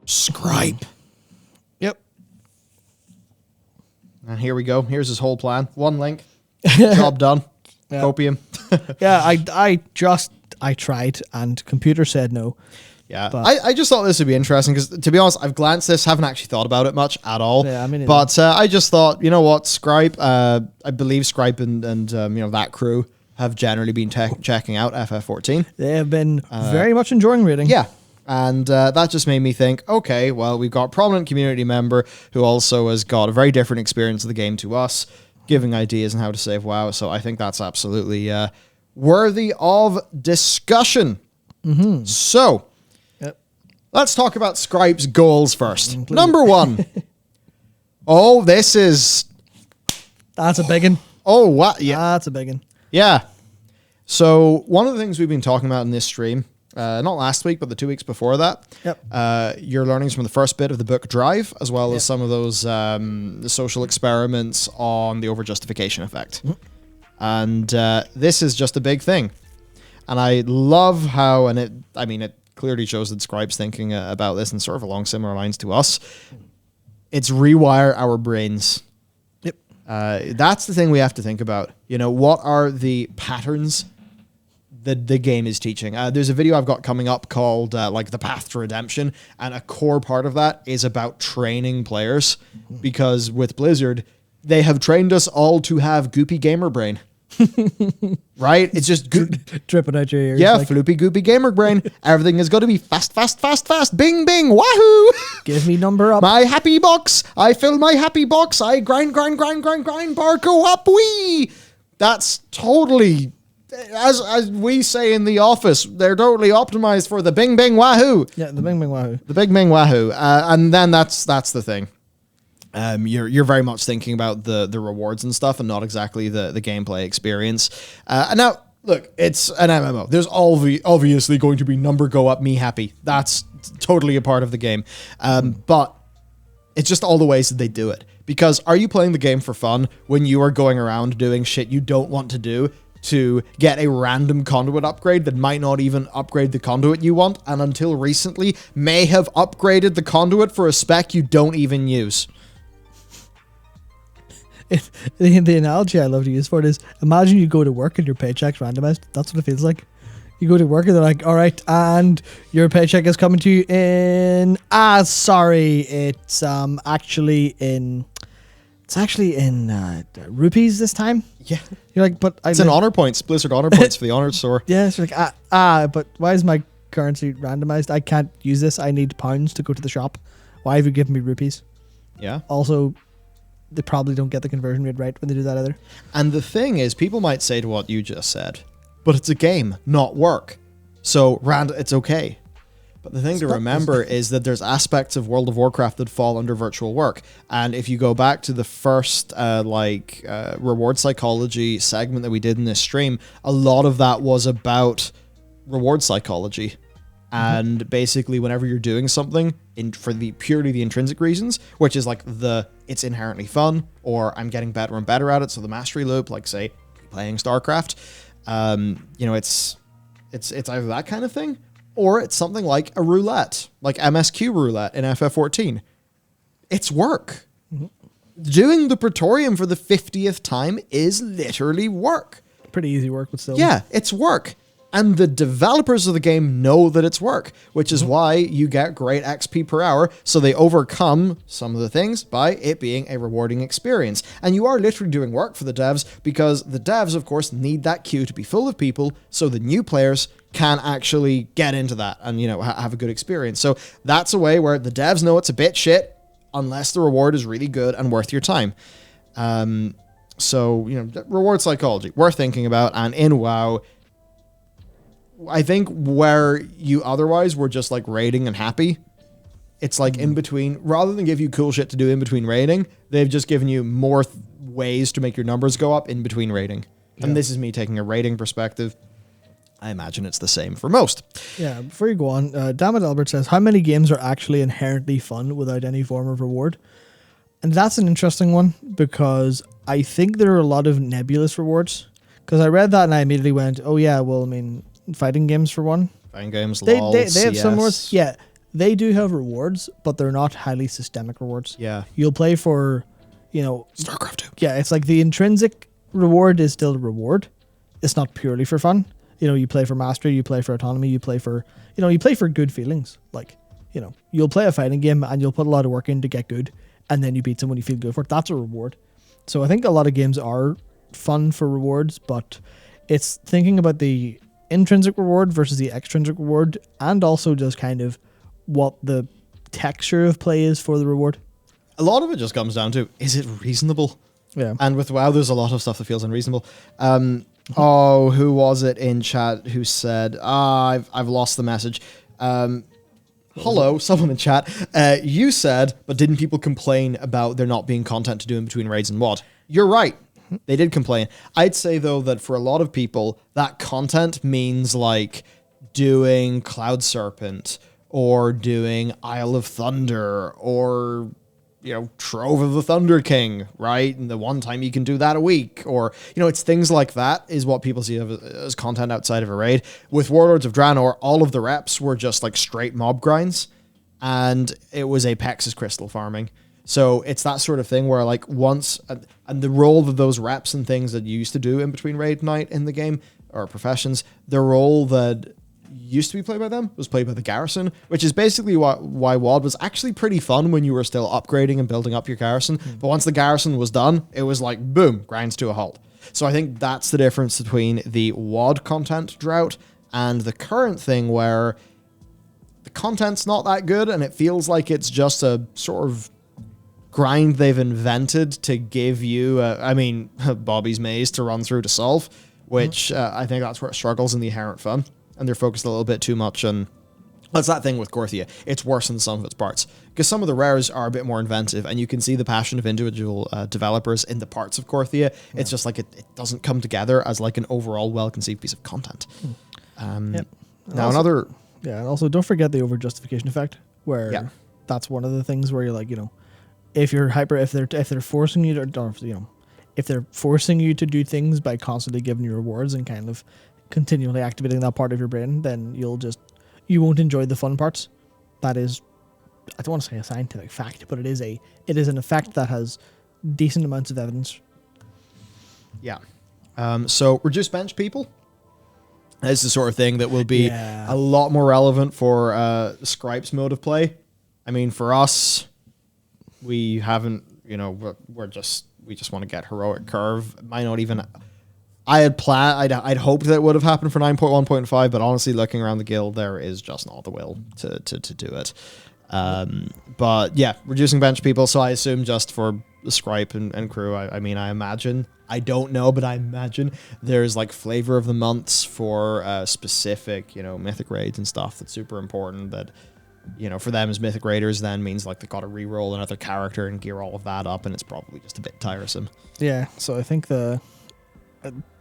Scripe. Yep. And here we go. Here's his whole plan. One link. Job done. Yeah. Copium. Yeah, I tried and computer said no. Yeah, but I just thought this would be interesting because, to be honest, I've glanced this, haven't actually thought about it much at all. Yeah, I mean, but I just thought, you know what, Scripe, I believe Scripe and that crew have generally been checking out FF14. They have been very much enjoying reading. Yeah, and that just made me think, okay, well, we've got a prominent community member who also has got a very different experience of the game to us, giving ideas on how to save WoW. So I think that's absolutely worthy of discussion. Mm-hmm. So. Let's talk about Scripe's goals first. Number 1. Oh, this is... That's a big one. Oh, what? Yeah. That's a big one. Yeah. So, one of the things we've been talking about in this stream, not last week, but the 2 weeks before that, your learnings from the first bit of the book Drive, as well as some of those the social experiments on the overjustification effect. And this is just a big thing. And I love how, and it clearly shows that Scribe's thinking about this and sort of along similar lines to us. It's rewire our brains. Yep. That's the thing we have to think about. You know, what are the patterns that the game is teaching? There's a video I've got coming up called The Path to Redemption, and a core part of that is about training players, because with Blizzard, they have trained us all to have goopy gamer brain. Right? It's just dripping out your ears. Yeah, like, floopy goopy gamer brain. Everything is going to be fast, fast, fast, fast. Bing, bing, wahoo! Give me number up. My happy box. I fill my happy box. I grind, bar go up, wee. That's totally, as we say in the office, they're totally optimized for the bing, bing, wahoo. Yeah, the bing, bing, wahoo. The bing, bing, wahoo. And then that's the thing. You're very much thinking about the rewards and stuff, and not exactly the gameplay experience. And now, look, it's an MMO. There's obviously going to be number go up, me happy. That's totally a part of the game. But it's just all the ways that they do it. Because are you playing the game for fun when you are going around doing shit you don't want to do to get a random conduit upgrade that might not even upgrade the conduit you want, and until recently may have upgraded the conduit for a spec you don't even use? The analogy I love to use for it is, imagine you go to work and your paycheck's randomized. That's what it feels like. You go to work and they're like, all right, and your paycheck is coming to you in, sorry, it's actually in rupees this time. Yeah. You're like, but it's in honor points, Blizzard honor points for the honored store. Yeah, it's like, but why is my currency randomized? I can't use this. I need pounds to go to the shop. Why have you given me rupees? Yeah. Also, they probably don't get the conversion rate right when they do that either. And the thing is, people might say to what you just said, but it's a game, not work. So it's okay. But the thing to remember is that there's aspects of World of Warcraft that fall under virtual work. And if you go back to the first reward psychology segment that we did in this stream, a lot of that was about reward psychology. And basically, whenever you're doing something for purely the intrinsic reasons, which is like it's inherently fun, or I'm getting better and better at it, so the mastery loop, like say playing StarCraft, it's either that kind of thing, or it's something like a roulette, like MSQ roulette in FF14. It's work. Mm-hmm. Doing the Praetorium for the 50th time is literally work. Pretty easy work, but still. Yeah, it's work. And the developers of the game know that it's work, which is why you get great XP per hour, so they overcome some of the things by it being a rewarding experience. And you are literally doing work for the devs, because the devs, of course, need that queue to be full of people so the new players can actually get into that and, have a good experience. So that's a way where the devs know it's a bit shit unless the reward is really good and worth your time. Reward psychology, worth thinking about. And in WoW, I think where you otherwise were just like raiding and happy, it's like in between, rather than give you cool shit to do in between raiding, they've just given you more ways to make your numbers go up in between raiding. Yeah. And this is me taking a raiding perspective. I imagine it's the same for most. Yeah, before you go on, Dammit Albert says, how many games are actually inherently fun without any form of reward? And that's an interesting one, because I think there are a lot of nebulous rewards. Because I read that and I immediately went, oh yeah, well, I mean, fighting games for one. Fighting games, they LOL, have some rewards. Yeah. they do have rewards, but they're not highly systemic rewards. Yeah. You'll play for, StarCraft 2. yeah, it's like the intrinsic reward is still a reward. It's not purely for fun. You play for mastery, you play for autonomy, you play for good feelings. Like, you'll play a fighting game and you'll put a lot of work in to get good, and then you beat someone you feel good for it. That's a reward. So I think a lot of games are fun for rewards, but it's thinking about the intrinsic reward versus the extrinsic reward, and also just kind of what the texture of play is for the reward. A lot of it just comes down to, is it reasonable? Yeah. And with WoW, there's a lot of stuff that feels unreasonable. Who was it in chat who said, I've lost the message. Hello, someone in chat. You said, but didn't people complain about there not being content to do in between raids and WoD? You're right. They did complain. I'd say, though, that for a lot of people, that content means like doing Cloud Serpent or doing Isle of Thunder or, Trove of the Thunder King, right? And the one time you can do that a week. Or, it's things like that is what people see as content outside of a raid. With Warlords of Draenor, all of the reps were just like straight mob grinds. And it was Apex's crystal farming. So it's that sort of thing where like once, and the role of those reps and things that you used to do in between raid night in the game, or professions, the role that used to be played by them was played by the garrison, which is basically why WoD was actually pretty fun when you were still upgrading and building up your garrison. But once the garrison was done, it was like, boom, grinds to a halt. So I think that's the difference between the WoD content drought and the current thing where the content's not that good and it feels like it's just a sort of grind they've invented to give you, Bobby's maze to run through to solve, which I think that's where it struggles in the inherent fun. And they're focused a little bit too much on... That's that thing with Korthia. It's worse than some of its parts. Because some of the rares are a bit more inventive, and you can see the passion of individual developers in the parts of Korthia. Yeah. It's just like it doesn't come together as like an overall well-conceived piece of content. Yep. Now another... Yeah, and also don't forget the overjustification effect, where that's one of the things where you're like, if they're forcing you to, if they're forcing you to do things by constantly giving you rewards and kind of continually activating that part of your brain, then you won't enjoy the fun parts. That is, I don't want to say a scientific fact, but it is an effect that has decent amounts of evidence. Yeah. So reduce bench people. This is the sort of thing that will be a lot more relevant for Scripe's mode of play. I mean, for us, we haven't, we just want to get heroic curve. Might not even. I'd hoped that it would have happened for 9.1.5, but honestly, looking around the guild, there is just not the will to do it. But yeah, reducing bench people. So I assume just for the Scripe and crew, I imagine, I don't know, but I imagine there's like flavor of the months for specific, mythic raids and stuff that's super important that, for them as mythic raiders then means like they've got to re-roll another character and gear all of that up, and it's probably just a bit tiresome. Yeah, so I think to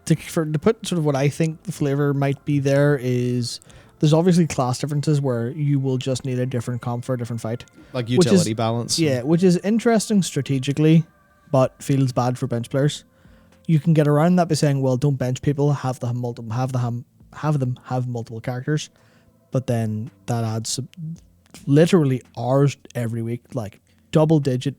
put sort of what I think the flavor might be there is there's obviously class differences where you will just need a different comp for a different fight. Like utility balance. Yeah, which is interesting strategically, but feels bad for bench players. You can get around that by saying, well, don't bench people, have them have multiple characters, but then that adds literally hours every week, like double digit,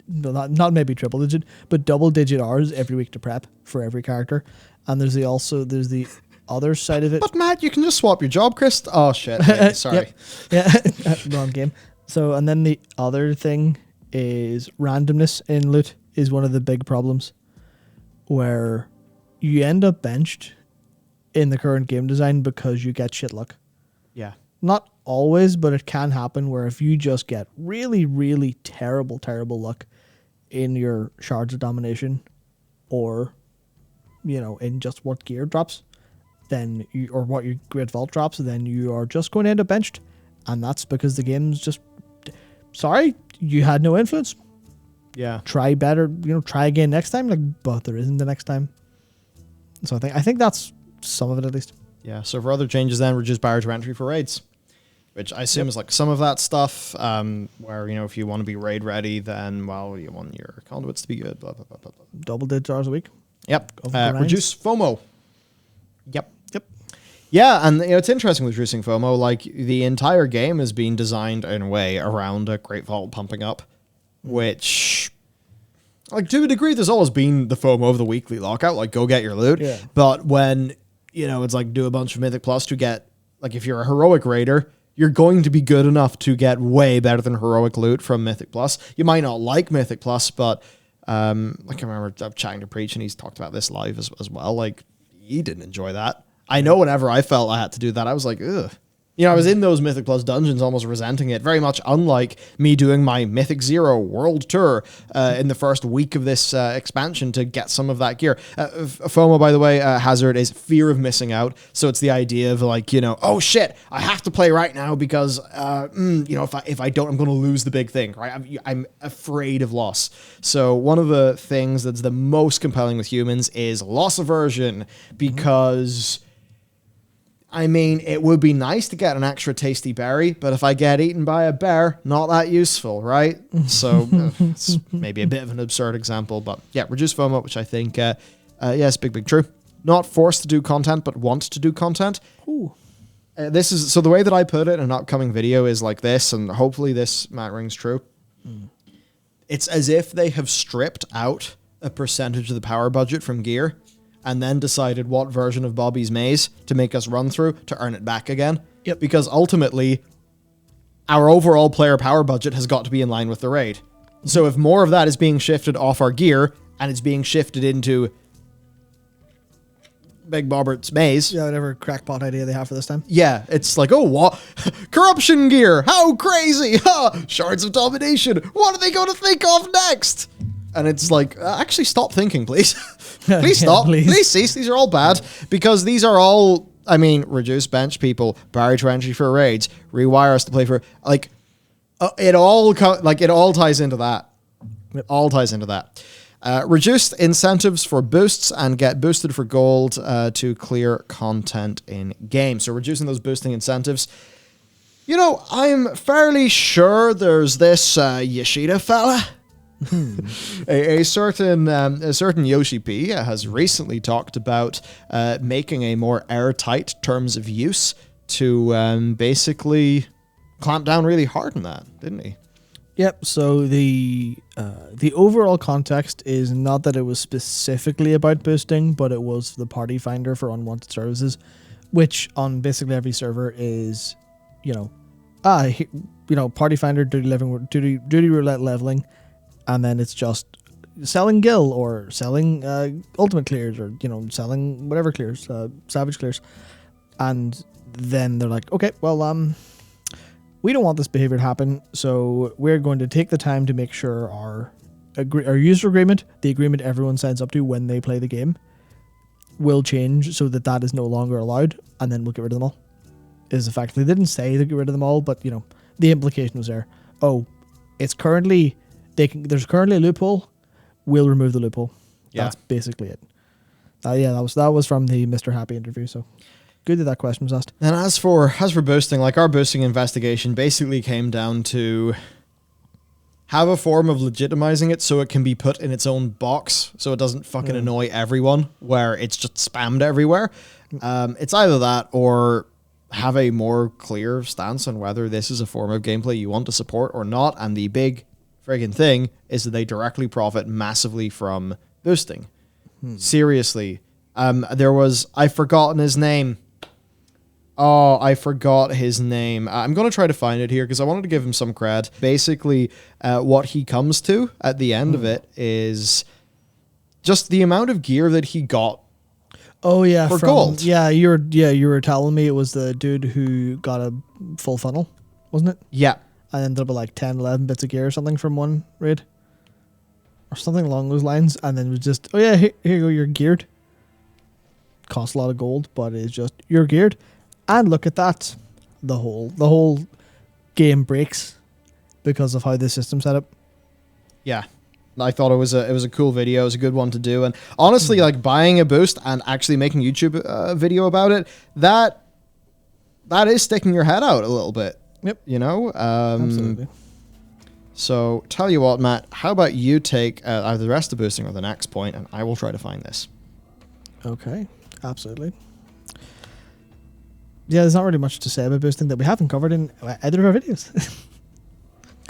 not maybe triple digit, but double digit hours every week to prep for every character. And there's the other side of it. But Matt, you can just swap your job, Chris. Oh shit! Yeah, sorry. Yeah, wrong game. So, and then the other thing is randomness in loot is one of the big problems, where you end up benched in the current game design because you get shit luck. Yeah. Not always, but it can happen where if you just get really, really terrible luck in your Shards of Domination or, in just what gear drops, then or what your Great Vault drops, then you are just going to end up benched. And that's because the game's just, sorry, you had no influence. Yeah. Try better, try again next time, but there isn't the next time. So I think that's some of it at least. Yeah, so for other changes then, reduce barrier to entry for raids, which I assume is like some of that stuff where, if you want to be raid ready, then, you want your conduits to be good, blah, blah, blah, blah, blah. Double digit hours a week. Yep. Reduce FOMO. Yep. Yeah, and it's interesting with reducing FOMO. Like the entire game is being designed in a way around a Great Vault pumping up, which, like to a degree, there's always been the FOMO of the weekly lockout. Like go get your loot. Yeah. But when it's like do a bunch of Mythic Plus to get like if you're a heroic raider, you're going to be good enough to get way better than heroic loot from Mythic Plus. You might not like Mythic Plus, but like I remember chatting to Preach and he's talked about this live as well. Like he didn't enjoy that. I know whenever I felt I had to do that, I was like, ugh. I was in those Mythic Plus dungeons almost resenting it, very much unlike me doing my Mythic Zero world tour in the first week of this expansion to get some of that gear. FOMO, by the way, Hazard, is fear of missing out. So it's the idea of like, oh shit, I have to play right now because, if I don't, I'm going to lose the big thing, right? I'm afraid of loss. So one of the things that's the most compelling with humans is loss aversion because... I mean, it would be nice to get an extra tasty berry, but if I get eaten by a bear, not that useful, right? So it's maybe a bit of an absurd example, but yeah, reduce FOMO, which I think, yes, big true. Not forced to do content, but want to do content. Ooh. So the way that I put it in an upcoming video is like this, and hopefully this rings true. It's as if they have stripped out a percentage of the power budget from gear, and then decided what version of Bobby's Maze to make us run through to earn it back again. Yep. Because ultimately, our overall player power budget has got to be in line with the raid. So if more of that is being shifted off our gear, and it's being shifted into Big Bobbert's Maze... Yeah, whatever crackpot idea they have for this time. Yeah, it's like, oh, what? Corruption gear! How crazy! Shards of Domination! What are they going to think of next? And it's like, actually stop thinking, please. Please stop. Please cease. These are all bad. Because these are all, reduce bench people, barrier to entry for raids, rewire us to play for, like, it all ties into that. It all ties into that. Reduced incentives for boosts and get boosted for gold to clear content in game. So reducing those boosting incentives. I'm fairly sure there's this Yoshida fella. a certain Yoshi P has recently talked about making a more airtight terms of use to basically clamp down really hard on that, didn't he? Yep. So the overall context is not that it was specifically about boosting, but it was the party finder for unwanted services, which on basically every server is, party finder, duty roulette leveling. And then it's just selling gil or selling ultimate clears or, selling whatever clears, savage clears. And then they're like, okay, well, we don't want this behavior to happen. So we're going to take the time to make sure our user agreement, the agreement everyone signs up to when they play the game, will change so that is no longer allowed. And then we'll get rid of them all. Is effectively, they didn't say to get rid of them all, but, the implication was there. Oh, it's currently... there's currently a loophole. We'll remove the loophole. Yeah. That's basically it. That was from the Mr. Happy interview. So good that question was asked. And as for boosting, like our boosting investigation basically came down to have a form of legitimizing it so it can be put in its own box so it doesn't fucking annoy everyone where it's just spammed everywhere. It's either that or have a more clear stance on whether this is a form of gameplay you want to support or not. And the big friggin' thing is that they directly profit massively from boosting. Seriously. I've forgotten his name. Oh, I forgot his name. I'm going to try to find it here because I wanted to give him some cred. Basically, what he comes to at the end of it is just the amount of gear that he got. Oh yeah, for gold. Yeah, you were telling me it was the dude who got a full funnel, wasn't it? Yeah. And ended up with like 10, 11 bits of gear or something from one raid. Or something along those lines. And then it was just, oh yeah, here you go, you're geared. Costs a lot of gold, but it's just, you're geared. And look at that. The whole game breaks because of how the system's set up. Yeah. I thought it was a cool video. It was a good one to do. And honestly, like buying a boost and actually making a YouTube video about it, that is sticking your head out a little bit. Yep. Absolutely. So tell you what, Matt, how about you take either the rest of the boosting or the next point, and I will try to find this. Okay, absolutely. yeah, there's not really much to say about boosting that we haven't covered in either of our videos.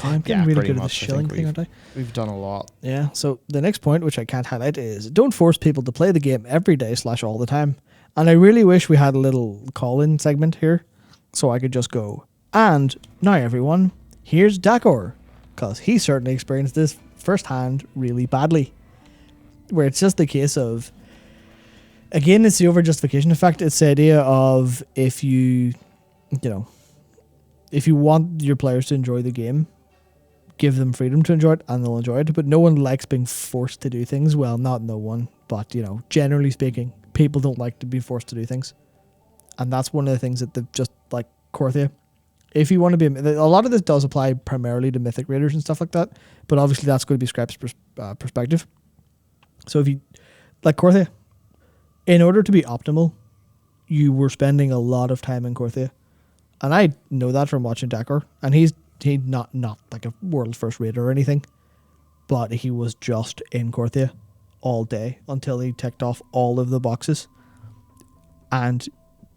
I'm getting really pretty good at the much. shilling thing, aren't I? We've done a lot. Yeah, so the next point, which I can't highlight, is don't force people to play the game every day / all the time. And I really wish we had a little call-in segment here, so I could just go, and now everyone, here's Dakor, because he certainly experienced this firsthand really badly, where it's just the case of, again, it's the overjustification effect. It's the idea of if you want your players to enjoy the game, give them freedom to enjoy it, and they'll enjoy it. But no one likes being forced to do things. Well, not no one, but generally speaking, people don't like to be forced to do things, and that's one of the things that they've just like Korthia. If you want to be, a lot of this does apply primarily to Mythic Raiders and stuff like that, but obviously that's going to be Scripe's perspective. So if you like Korthia, in order to be optimal, you were spending a lot of time in Korthia, and I know that from watching Dakor, and he's not like a world first raider or anything, but he was just in Korthia all day until he ticked off all of the boxes, and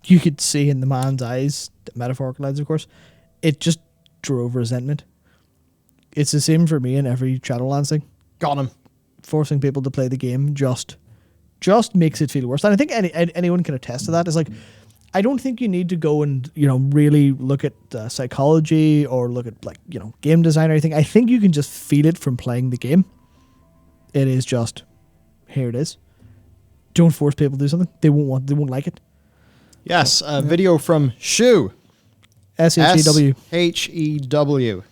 you could see in the man's eyes, metaphorical eyes, of course, it just drove resentment. It's the same for me in every Shadowlands thing. Got him. Forcing people to play the game just makes it feel worse, and I think anyone can attest to that. It's like, I don't think you need to go and really look at psychology or look at game design or anything. I think you can just feel it from playing the game. It is just, here it is. Don't force people to do something they won't like it. Yes, a video from Shew. SHEW. SHEW.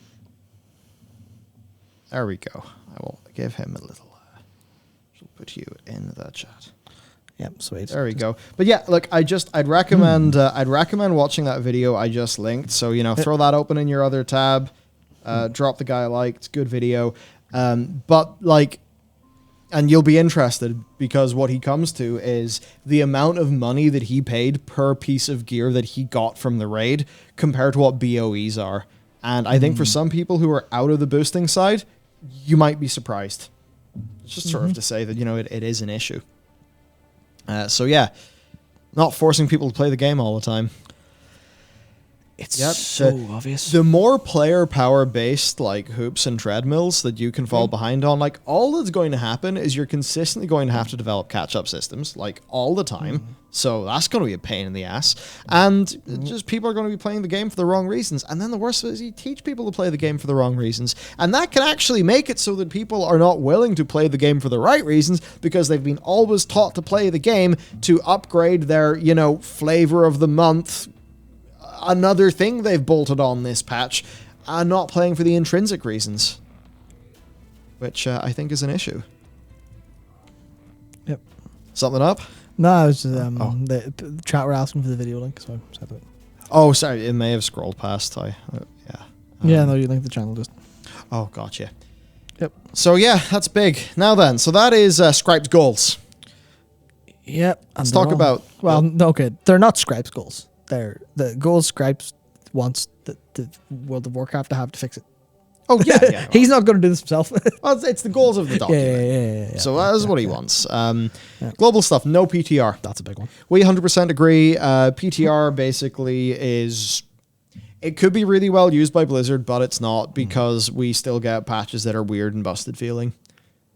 There we go. I will give him a little. She'll put you in the chat. Yep, sweet. There we go. But yeah, look, I'd recommend watching that video I just linked. So throw that open in your other tab. Drop the guy a like. It's a good video. And you'll be interested because what he comes to is the amount of money that he paid per piece of gear that he got from the raid compared to what BOEs are. And I think for some people who are out of the boosting side, you might be surprised. It's just sort of to say that, it is an issue. So yeah, not forcing people to play the game all the time. It's so obvious. The more player power based like hoops and treadmills that you can fall behind on, like all that's going to happen is you're consistently going to have to develop catch up systems like all the time. So that's going to be a pain in the ass. And just people are going to be playing the game for the wrong reasons. And then the worst is you teach people to play the game for the wrong reasons. And that can actually make it so that people are not willing to play the game for the right reasons because they've been always taught to play the game to upgrade their, flavor of the month, another thing they've bolted on this patch, and not playing for the intrinsic reasons, which I think is an issue. Yep. Something up? No, I was just, the chat were asking for the video link, so I said it. Oh, sorry, it may have scrolled past. Yeah, no, you linked the channel just. Oh, gotcha. Yep. So yeah, that's big. Now then, so that is Scripe's goals. Yep. Let's talk about. Well, okay, they're not Scripe's goals. They're the goals Scripe wants the World of Warcraft to have to fix it. Oh yeah. He's not going to do this himself. Well, it's the goals of the document. Yeah. So that's what he wants. Global stuff, no PTR. That's a big one. We 100% agree. PTR basically is... It could be really well used by Blizzard, but it's not because we still get patches that are weird and busted feeling.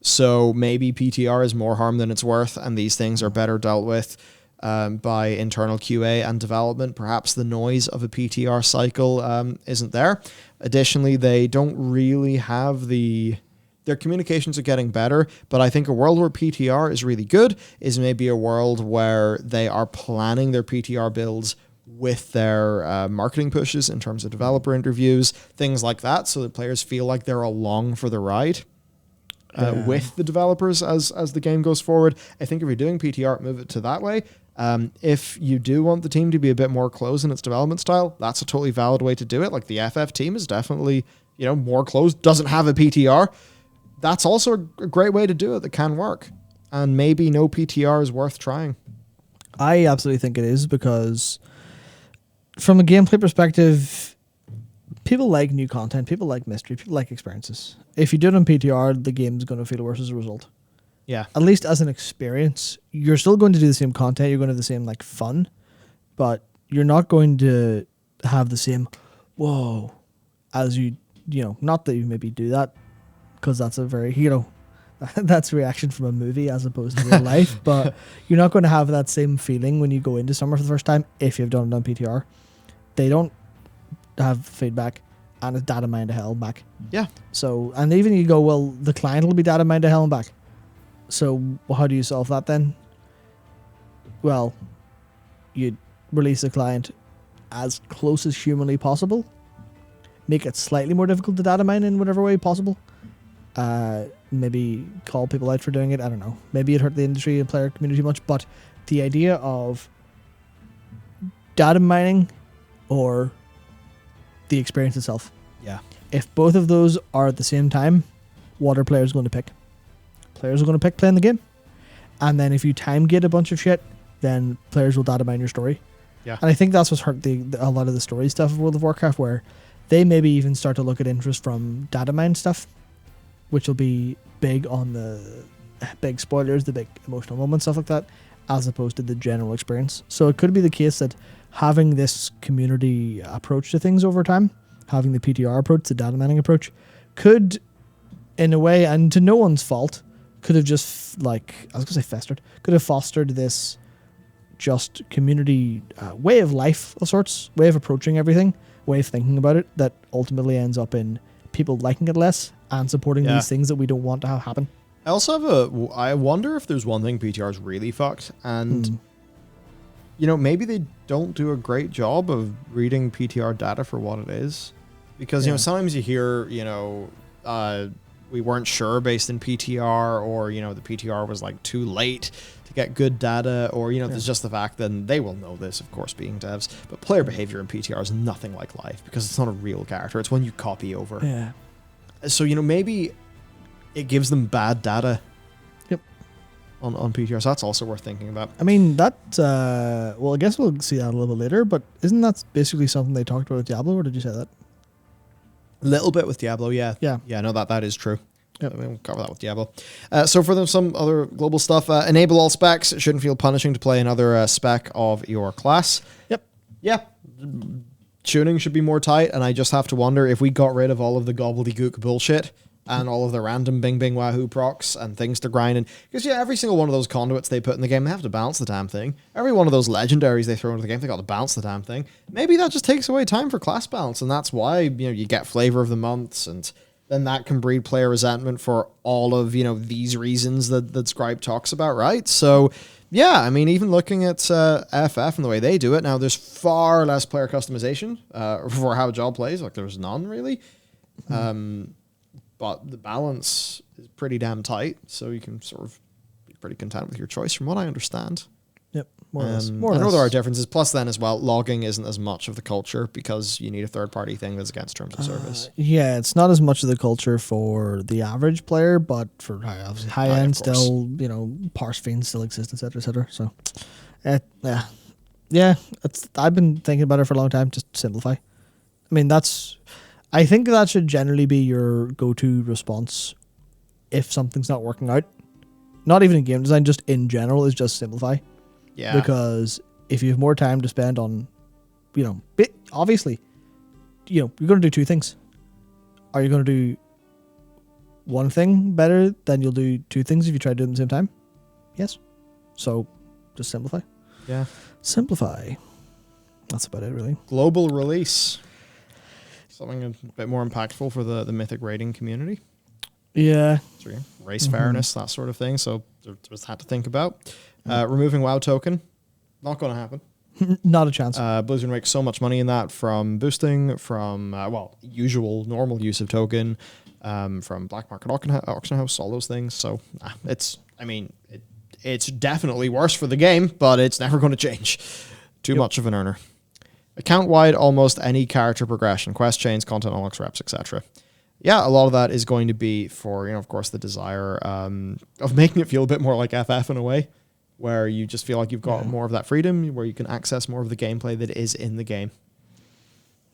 So maybe PTR is more harm than it's worth, and these things are better dealt with by internal QA and development. Perhaps the noise of a PTR cycle isn't there. Additionally, they don't really have their communications are getting better, but I think a world where PTR is really good is maybe a world where they are planning their PTR builds with their marketing pushes in terms of developer interviews, things like that, so that players feel like they're along for the ride with the developers as the game goes forward. I think if you're doing PTR, move it to that way. If you do want the team to be a bit more closed in its development style, that's a totally valid way to do it. Like the FF team is definitely, more closed, doesn't have a PTR. That's also a great way to do it that can work. And maybe no PTR is worth trying. I absolutely think it is, because from a gameplay perspective, people like new content, people like mystery, people like experiences. If you do it on PTR, the game's going to feel worse as a result. Yeah. At least as an experience, you're still going to do the same content, you're going to have the same fun, but you're not going to have the same whoa as not that you maybe do that, because that's a very that's a reaction from a movie as opposed to real life, but you're not going to have that same feeling when you go into Summer for the first time if you've done it on PTR. They don't have feedback, and it's data mined to hell and back. Yeah. So, and even you go, well, the client will be data mined to hell and back. So how do you solve that then? Well, you release the client as close as humanly possible, make it slightly more difficult to data mine in whatever way possible. Maybe call people out for doing it. I don't know. Maybe it hurt the industry and player community much, but the idea of data mining or the experience itself. Yeah. If both of those are at the same time, what are players going to pick? Players are going to pick playing the game. And then if you time gate a bunch of shit, then players will data mine your story. Yeah. And I think that's what's hurt a lot of the story stuff of World of Warcraft, where they maybe even start to look at interest from data mine stuff, which will be big on the big spoilers, the big emotional moments, stuff like that, as opposed to the general experience. So it could be the case that having this community approach to things over time, having the PTR approach, the data mining approach, could, in a way, and to no one's fault, could have just, festered, could have fostered this just community way of life of sorts, way of approaching everything, way of thinking about it, that ultimately ends up in people liking it less and supporting these things that we don't want to have happen. I also I wonder if there's one thing PTR's really fucked, and maybe they don't do a great job of reading PTR data for what it is, because sometimes you hear we weren't sure based in PTR, or the PTR was like too late to get good data, or there's just the fact that they will know this, of course, being devs, but player behavior in PTR is nothing like life, because it's not a real character, it's one you copy over. Yeah. So maybe it gives them bad data. Yep. On PTR, so that's also worth thinking about. I mean, that, I guess we'll see that a little bit later, but isn't that basically something they talked about with Diablo, or did you say that? A little bit with Diablo, yeah. Yeah. Yeah, no, that is true. Yep. We'll cover that with Diablo. So for some other global stuff, enable all specs. It shouldn't feel punishing to play another spec of your class. Yep. Yeah. Tuning should be more tight, and I just have to wonder if we got rid of all of the gobbledygook bullshit and all of the random bing bing wahoo procs and things to grind in. Because every single one of those conduits they put in the game, they have to balance the damn thing. Every one of those legendaries they throw into the game, they got to balance the damn thing. Maybe that just takes away time for class balance, and that's why you get flavor of the months, and then that can breed player resentment for all of these reasons that Scripe talks about, right? So yeah, I mean, even looking at FF and the way they do it now, there's far less player customization for how a job plays. Like there's none really. But the balance is pretty damn tight, so you can sort of be pretty content with your choice, from what I understand. Yep, more or less. I know there are differences. Plus, then as well, logging isn't as much of the culture because you need a third-party thing that's against terms of service. Yeah, it's not as much of the culture for the average player, but for high end, still, parse fiends still exist, etc., etc. So, yeah, I've been thinking about it for a long time. Just simplify. I mean, I think that should generally be your go-to response if something's not working out. Not even in game design, just in general, is just simplify. Yeah. Because if you have more time to spend on, obviously, you're going to do two things. Are you going to do one thing better than you'll do two things if you try to do them at the same time? Yes. So, just simplify. Yeah. Simplify. That's about it, really. Global release. Something a bit more impactful for the Mythic raiding community. Yeah. So, race fairness, that sort of thing. So there's that to think about. Removing WoW token, not going to happen. Not a chance. Blizzard makes so much money in that from boosting, from usual normal use of token, from black market auction house, all those things. So it's definitely worse for the game, but it's never going to change. Too much of an earner. Account-wide, almost any character progression, quest chains, content unlocks, reps, etc. Yeah, a lot of that is going to be for, of course, the desire of making it feel a bit more like FF in a way, where you just feel like you've got more of that freedom, where you can access more of the gameplay that is in the game.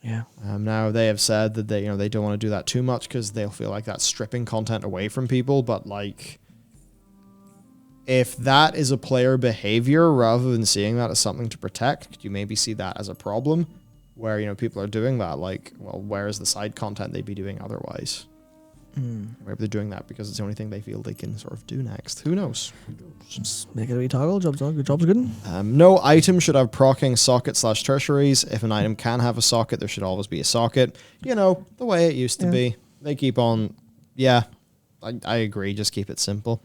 Yeah. Now, they have said that they don't want to do that too much because they'll feel like that's stripping content away from people, but if that is a player behavior rather than seeing that as something to protect, could you maybe see that as a problem where, you know, people are doing that? Like, well, where is the side content they'd be doing otherwise? Maybe they're doing that because it's the only thing they feel they can sort of do next. Who knows? Just make it a wee toggle. Job's good. No item should have proccing socket/tertiaries. If an item can have a socket, there should always be a socket. You know, the way it used to be. They keep on... Yeah, I agree. Just keep it simple.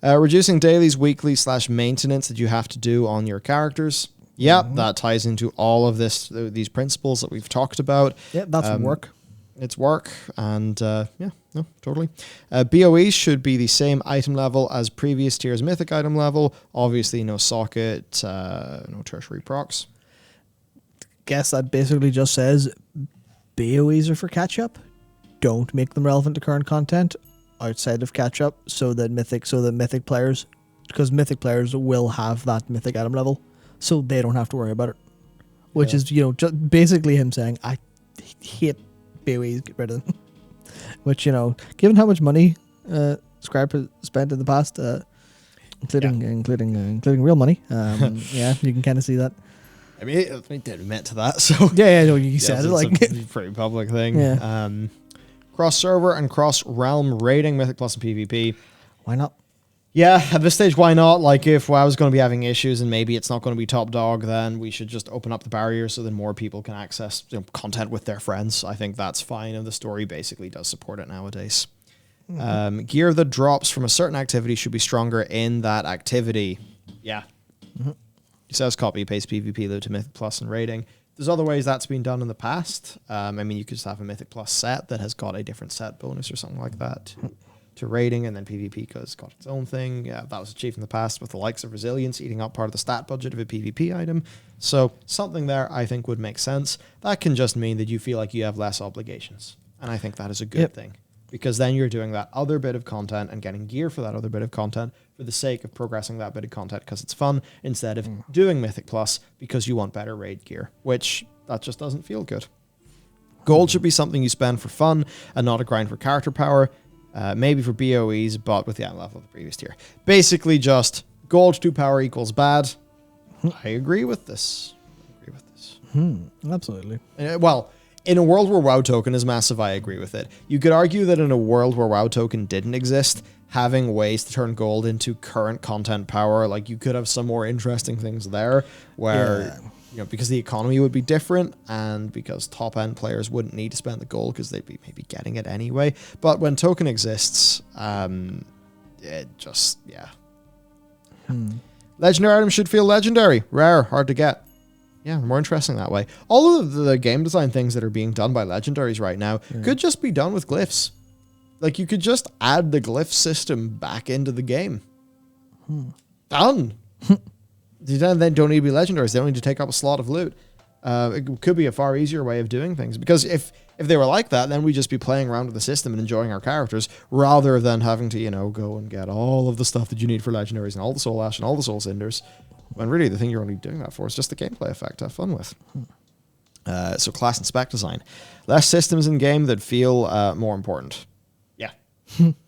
Reducing dailies, weekly/maintenance that you have to do on your characters. Yep, that ties into all of these principles that we've talked about. Yeah, that's work. It's work, and yeah, no, totally. BOEs should be the same item level as previous tiers mythic item level. Obviously, no socket, no tertiary procs. Guess that basically just says BOEs are for catch-up. Don't make them relevant to current content outside of catch-up, so that mythic players, because mythic players will have that mythic item level, so they don't have to worry about it. Which is, you know, just basically him saying, I hate BOEs, get rid of them. Which, you know, given how much money Scripe has spent in the past, including real money, yeah, you can kind of see that. I mean, I did admit to that, so yeah, no, you said it like it's a pretty public thing. Yeah. Cross server and cross realm raiding Mythic Plus and PvP. Why not? Yeah, at this stage, why not? Like, if WoW's going to be having issues and maybe it's not going to be top dog, then we should just open up the barrier so that more people can access, you know, content with their friends. I think that's fine, and the story basically does support it nowadays. Gear that drops from a certain activity should be stronger in that activity. Yeah. He says copy paste PvP loot to Mythic Plus and raiding. There's other ways that's been done in the past. I mean, you could just have a Mythic Plus set that has got a different set bonus or something like that to raiding, and then PvP has got its own thing. Yeah, that was achieved in the past with the likes of Resilience eating up part of the stat budget of a PvP item. So something there I think would make sense. That can just mean that you feel like you have less obligations. And I think that is a good thing. Because then you're doing that other bit of content and getting gear for that other bit of content for the sake of progressing that bit of content because it's fun, instead of doing Mythic Plus because you want better raid gear, which that just doesn't feel good. Gold should be something you spend for fun and not a grind for character power. Maybe for BOEs, but with the item level of the previous tier. Basically just gold to power equals bad. I agree with this. Absolutely. Well, in a world where WoW token is massive, I agree with it. You could argue that in a world where WoW token didn't exist, having ways to turn gold into current content power, like you could have some more interesting things there where, you know, because the economy would be different and because top end players wouldn't need to spend the gold because they'd be maybe getting it anyway. But when token exists, it just, Legendary items should feel legendary, rare, hard to get. Yeah, more interesting that way. All of the game design things that are being done by legendaries right now could just be done with glyphs. Like, you could just add the glyph system back into the game. Done. They don't need to be legendaries. They don't need to take up a slot of loot. It could be a far easier way of doing things. Because if they were like that, then we'd just be playing around with the system and enjoying our characters, rather than having to, you know, go and get all of the stuff that you need for legendaries and all the soul ash and all the soul cinders. When really the thing you're only doing that for is just the gameplay effect to have fun with. So class and spec design. Less systems in game that feel more important. Yeah.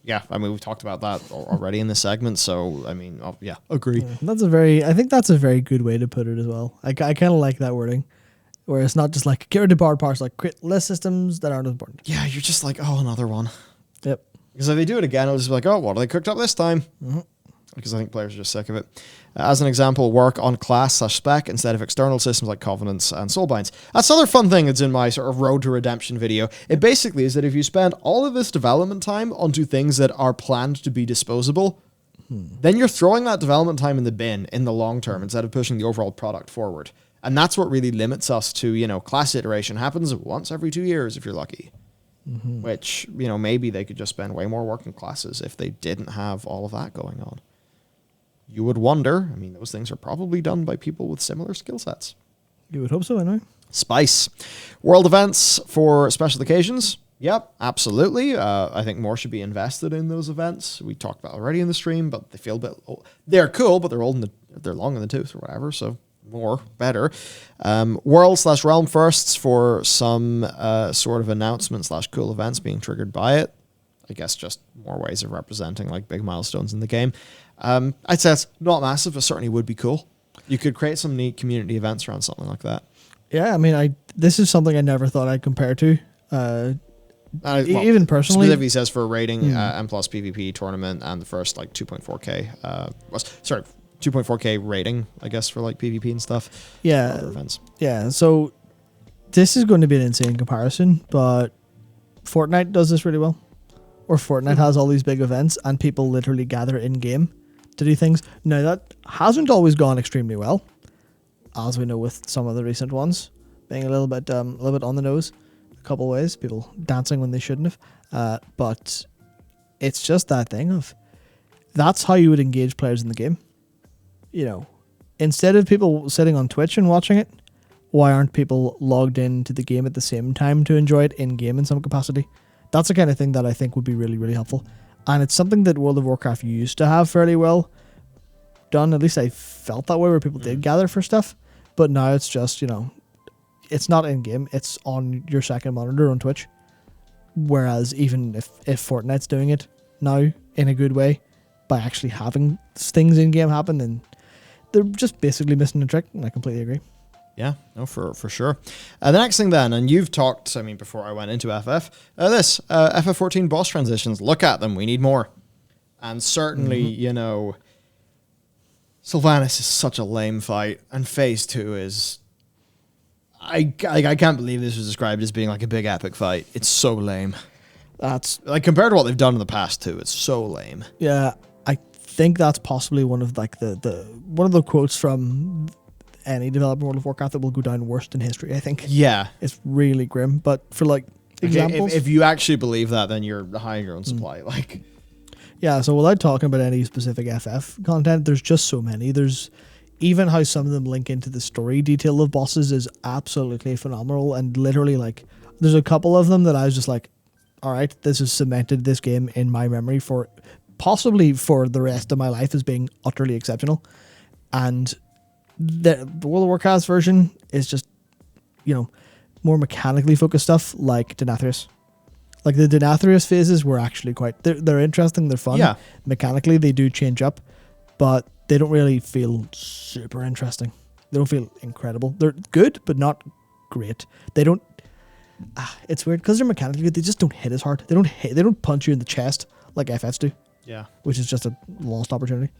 Yeah, I mean, we've talked about that already in this segment, so, I mean, yeah, agree. I think that's a very good way to put it as well. I kind of like that wording, where it's not just like, get rid of borrowed parts, like, create less systems that aren't important. Yeah, you're just like, oh, another one. Yep. Because if they do it again, it'll just be like, oh, what have they cooked up this time? Because I think players are just sick of it. As an example, work on class/spec instead of external systems like covenants and soulbinds. That's another fun thing that's in my sort of road to redemption video. It basically is that if you spend all of this development time onto things that are planned to be disposable, then you're throwing that development time in the bin in the long term instead of pushing the overall product forward. And that's what really limits us to, you know, class iteration happens once every 2 years if you're lucky. Which, you know, maybe they could just spend way more work in classes if they didn't have all of that going on. You would wonder, I mean, those things are probably done by people with similar skill sets. You would hope so, anyway. Spice. World events for special occasions. Yep, absolutely. I think more should be invested in those events. We talked about already in the stream, but they feel a bit old. They're cool, but they're long in the tooth or whatever, so more, better. World/realm firsts for some sort of announcement/cool events being triggered by it. I guess just more ways of representing like big milestones in the game. I'd say it's not massive, but certainly would be cool. You could create some neat community events around something like that. Yeah, I mean, this is something I never thought I'd compare to. Even personally, specifically says for a rating M plus PvP tournament and the first like 2.4k 2.4k rating, I guess, for like PvP and stuff. Yeah, other events. Yeah. So this is going to be an insane comparison, but Fortnite does this really well. Or Fortnite has all these big events and people literally gather in game to do things. Now that hasn't always gone extremely well, as we know with some of the recent ones, being a little bit on the nose. Couple ways, people dancing when they shouldn't have, but it's just that thing of that's how you would engage players in the game. You know, instead of people sitting on Twitch and watching it, why aren't people logged into the game at the same time to enjoy it in game in some capacity? That's the kind of thing that I think would be really, really helpful, and it's something that World of Warcraft used to have fairly well done. At least I felt that way, where people did gather for stuff, but now it's just, you know, it's not in game, it's on your second monitor on Twitch. Whereas even if Fortnite's doing it now in a good way by actually having things in game happen, then they're just basically missing a trick, and I completely agree. Yeah, no, for sure. The next thing then, and you've talked, I mean, before I went into FF, FF14 boss transitions, look at them, we need more. And certainly, you know, Sylvanas is such a lame fight, and Phase 2 is... I can't believe this was described as being like a big epic fight. It's so lame. That's like compared to what they've done in the past too. It's so lame. Yeah, I think that's possibly one of like the one of the quotes from any developer in World of Warcraft that will go down worst in history. I think. Yeah, it's really grim. But for like examples, if you actually believe that, then you're high in your own supply. Like, yeah. So without talking about any specific FF content, there's just so many. There's even how some of them link into the story detail of bosses is absolutely phenomenal, and literally like there's a couple of them that I was just like, all right, this has cemented this game in my memory for possibly for the rest of my life as being utterly exceptional. And the World of Warcraft version is just, you know, more mechanically focused stuff like Denathrius. Like the Denathrius phases were actually they're interesting, they're fun. Yeah. Mechanically they do change up, but they don't really feel super interesting. They don't feel incredible. They're good, but not great. They don't... it's weird, because they're mechanically good, they just don't hit as hard. They don't punch you in the chest like FFs do. Yeah. Which is just a lost opportunity.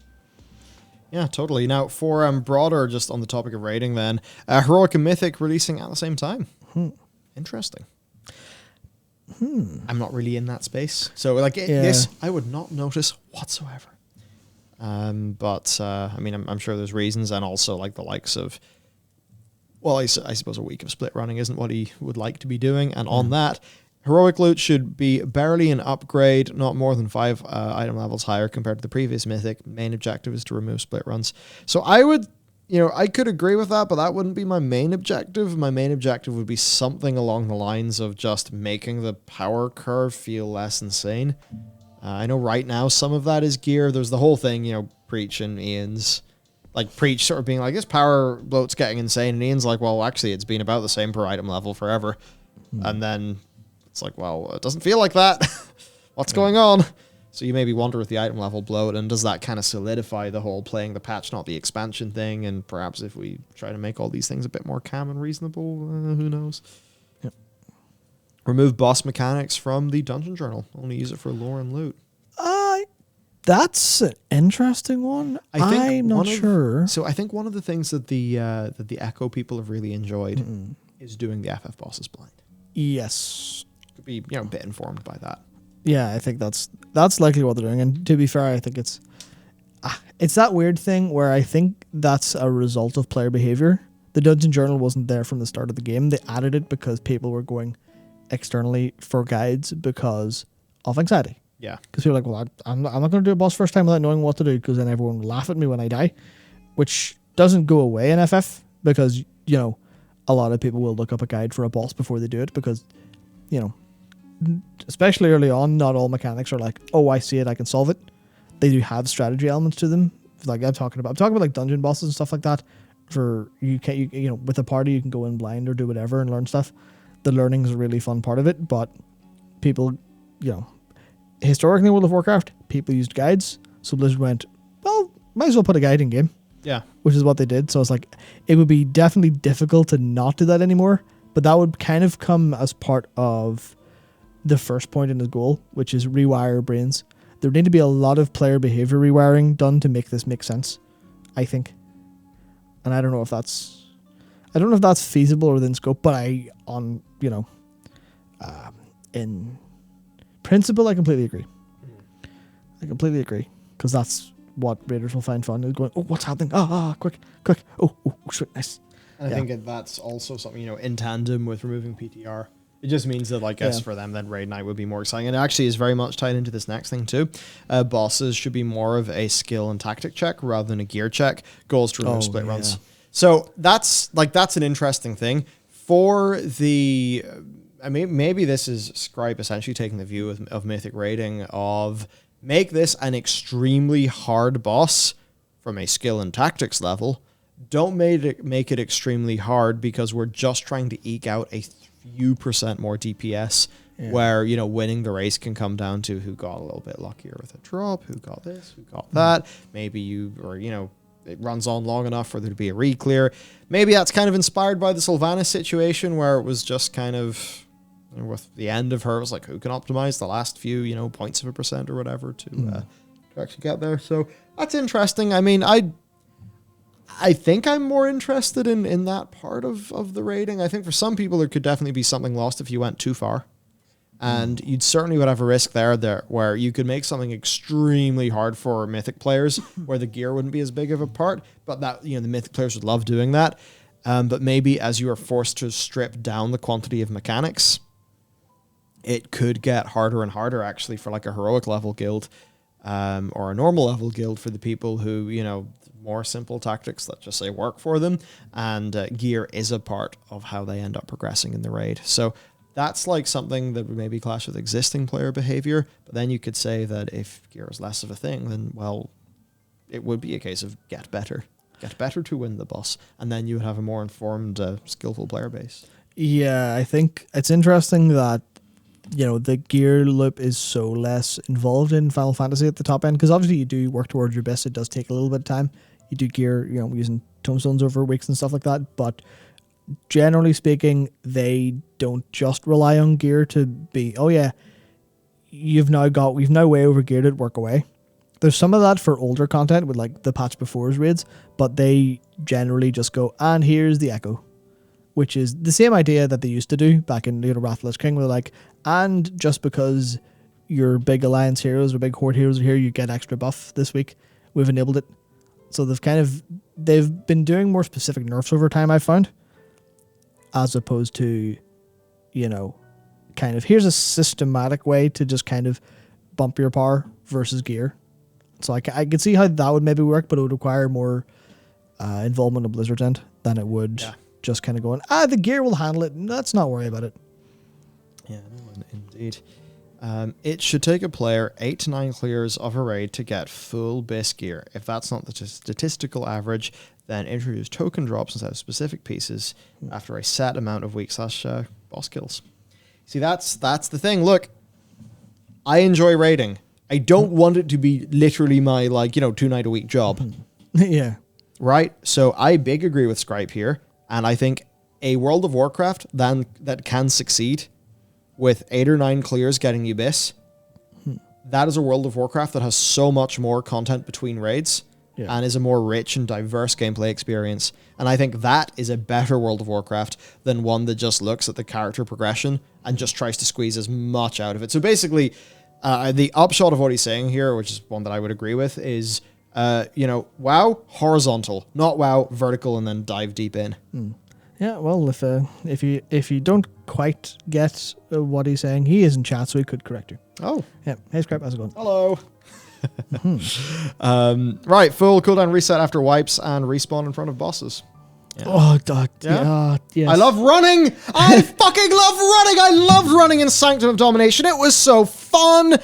Yeah, totally. Now, for broader, just on the topic of rating then, Heroic and Mythic releasing at the same time. Interesting. I'm not really in that space. So, like, this, I would not notice whatsoever. But I mean, I'm sure there's reasons, and also like the likes of, well, I suppose a week of split running isn't what he would like to be doing, and on that, heroic loot should be barely an upgrade, not more than 5 item levels higher compared to the previous Mythic. Main objective is to remove split runs. So I would, you know, I could agree with that, but that wouldn't be my main objective. My main objective would be something along the lines of just making the power curve feel less insane. I know right now some of that is gear. There's the whole thing, you know, Preach and Ian's, like Preach sort of being like, this power bloat's getting insane, and Ian's like, well, actually it's been about the same per item level forever. And then it's like, well, it doesn't feel like that. What's going on? So you maybe wonder with the item level bloat, and does that kind of solidify the whole playing the patch, not the expansion thing? And perhaps if we try to make all these things a bit more calm and reasonable, who knows? Remove boss mechanics from the dungeon journal. Only use it for lore and loot. That's an interesting one. I'm not sure. So I think one of the things that the Echo people have really enjoyed is doing the FF bosses blind. Yes. Could be, you know, a bit informed by that. Yeah, I think that's likely what they're doing. And to be fair, I think it's that weird thing where I think that's a result of player behavior. The dungeon journal wasn't there from the start of the game. They added it because people were going externally for guides because of anxiety. Yeah. Because people are like, well, I'm not going to do a boss first time without knowing what to do, because then everyone will laugh at me when I die, which doesn't go away in FF, because, you know, a lot of people will look up a guide for a boss before they do it, because, you know, especially early on, not all mechanics are like, oh, I see it, I can solve it. They do have strategy elements to them. Like I'm talking about like dungeon bosses and stuff like that. For you know, with a party you can go in blind or do whatever and learn stuff. The learning is a really fun part of it, but people, you know, historically in World of Warcraft, people used guides. So Blizzard went, well, might as well put a guide in game. Yeah. Which is what they did. So it's like, it would be definitely difficult to not do that anymore. But that would kind of come as part of the first point in the goal, which is rewire brains. There need to be a lot of player behavior rewiring done to make this make sense, I think. And I don't know if that's feasible or within scope, but in principle, I completely agree. Because that's what raiders will find fun, is going, oh, what's happening? Quick. Oh, shit, nice. And I think that's also something, in tandem with removing PTR. It just means that, I guess, for them, then Raid Night would be more exciting. And it actually is very much tied into this next thing, too. Bosses should be more of a skill and tactic check rather than a gear check. Goals to remove split runs. So that's an interesting thing. For the... maybe this is Scripe essentially taking the view of Mythic raiding of make this an extremely hard boss from a skill and tactics level. Don't make it extremely hard because we're just trying to eke out a few % more DPS where, winning the race can come down to who got a little bit luckier with a drop, who got this, who got that. Maybe it runs on long enough for there to be a re-clear. Maybe that's kind of inspired by the Sylvanas situation where it was just kind of... with the end of her, it was like, who can optimize the last few, points of a % or whatever to actually get there. So that's interesting. I mean, I think I'm more interested in that part of the rating. I think for some people, there could definitely be something lost if you went too far. And you'd certainly would have a risk there where you could make something extremely hard for Mythic players where the gear wouldn't be as big of a part. But that, the Mythic players would love doing that. But maybe as you are forced to strip down the quantity of mechanics, it could get harder and harder actually for like a heroic level guild or a normal level guild for the people who, more simple tactics, let's just say, work for them. And gear is a part of how they end up progressing in the raid. So that's like something that would maybe clash with existing player behavior. But then you could say that if gear is less of a thing, then, well, it would be a case of get better. Get better to win the boss. And then you would have a more informed, skillful player base. Yeah, I think it's interesting that the gear loop is so less involved in Final Fantasy at the top end, because obviously you do work towards your best. It does take a little bit of time. You do gear, using tomestones over weeks and stuff like that. But generally speaking, they don't just rely on gear to be, we've now way over geared it, work away. There's some of that for older content with like the patch before's raids, but they generally just go, and here's the echo. Which is the same idea that they used to do back in Wrath of the Lich King, where like, and just because your big alliance heroes or big horde heroes are here, you get extra buff this week. We've enabled it. So they've been doing more specific nerfs over time, I've found, as opposed to, kind of here's a systematic way to just kind of bump your power versus gear. So I could see how that would maybe work, but it would require more involvement of Blizzard's end than it would. Yeah. Just kind of going, the gear will handle it. Let's not worry about it. Yeah, no, indeed. It should take a player 8 to 9 clears of a raid to get full base gear. If that's not the statistical average, then introduce token drops instead of specific pieces after a set amount of week / boss kills. See, that's the thing. Look, I enjoy raiding. I don't want it to be literally my 2-night-a-week job. Yeah. Right? So I big agree with Scripe here. And I think a World of Warcraft that can succeed with 8 or 9 clears getting you Abyss, that is a World of Warcraft that has so much more content between raids and is a more rich and diverse gameplay experience. And I think that is a better World of Warcraft than one that just looks at the character progression and just tries to squeeze as much out of it. So basically, the upshot of what he's saying here, which is one that I would agree with, is... WoW horizontal, not WoW vertical, and then dive deep in. Yeah, well, if you don't quite get what he's saying, he is in chat, so he could correct you. Oh, yeah. Hey, Scripe, how's it going? Hello. Right, full cooldown reset after wipes and respawn in front of bosses. Yeah. Oh, God. Yeah. Yes. I love running. I fucking love running. I loved running in Sanctum of Domination. It was so fun.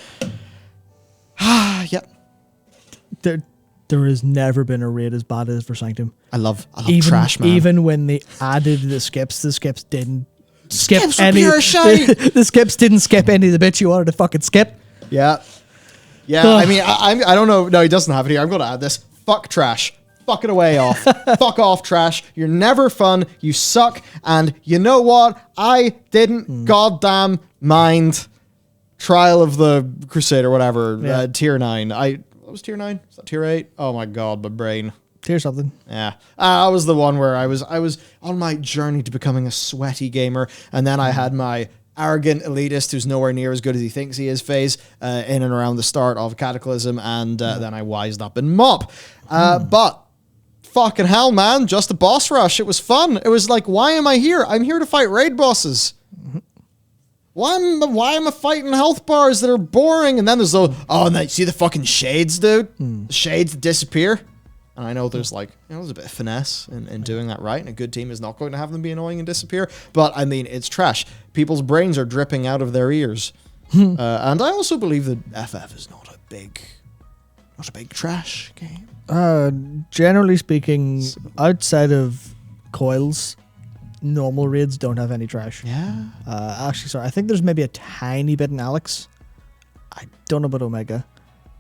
Yep. There has never been a raid as bad as for Sanctum. I love trash, man. Even when they added the skips didn't skip skips any. Pure shite. The skips didn't skip any of the bits you wanted to fucking skip. Yeah. Yeah, I mean, I don't know. No, he doesn't have it here. I'm going to add this. Fuck trash. Fuck it away off. Fuck off, trash. You're never fun. You suck. And you know what? I didn't goddamn mind Trial of the Crusade or whatever. Tier 9. What was tier 9? Is that tier 8? Oh my god, my brain. Tier something. Yeah. I was the one where I was on my journey to becoming a sweaty gamer, and then I had my arrogant elitist who's nowhere near as good as he thinks he is phase in and around the start of Cataclysm, and then I wised up in Mob. But fucking hell, man, just a boss rush. It was fun. It was like, why am I here? I'm here to fight raid bosses. Why am I fighting health bars that are boring? And then there's those, and then you see the fucking shades, dude. The shades that disappear. And I know there's there's a bit of finesse in doing that right, and a good team is not going to have them be annoying and disappear. But I mean, it's trash. People's brains are dripping out of their ears. And I also believe that FF is not a big trash game. Generally speaking, outside of coils, normal raids don't have any trash. Yeah. Actually, sorry, I think there's maybe a tiny bit in Alex. I don't know about Omega,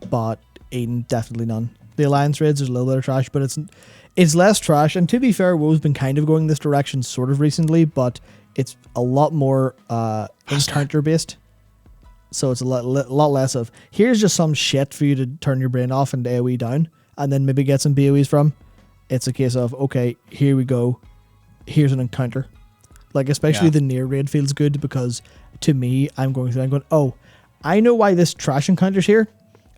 but Eden, definitely none. The Alliance raids, there's a little bit of trash, but it's less trash. And to be fair, WoW's been kind of going this direction sort of recently, but it's a lot more encounter-based. So it's a lot less of, here's just some shit for you to turn your brain off and AoE down, and then maybe get some BOEs from. It's a case of, okay, here we go. Here's an encounter. Like, especially the near raid feels good, because to me, I'm going, oh, I know why this trash encounter's here,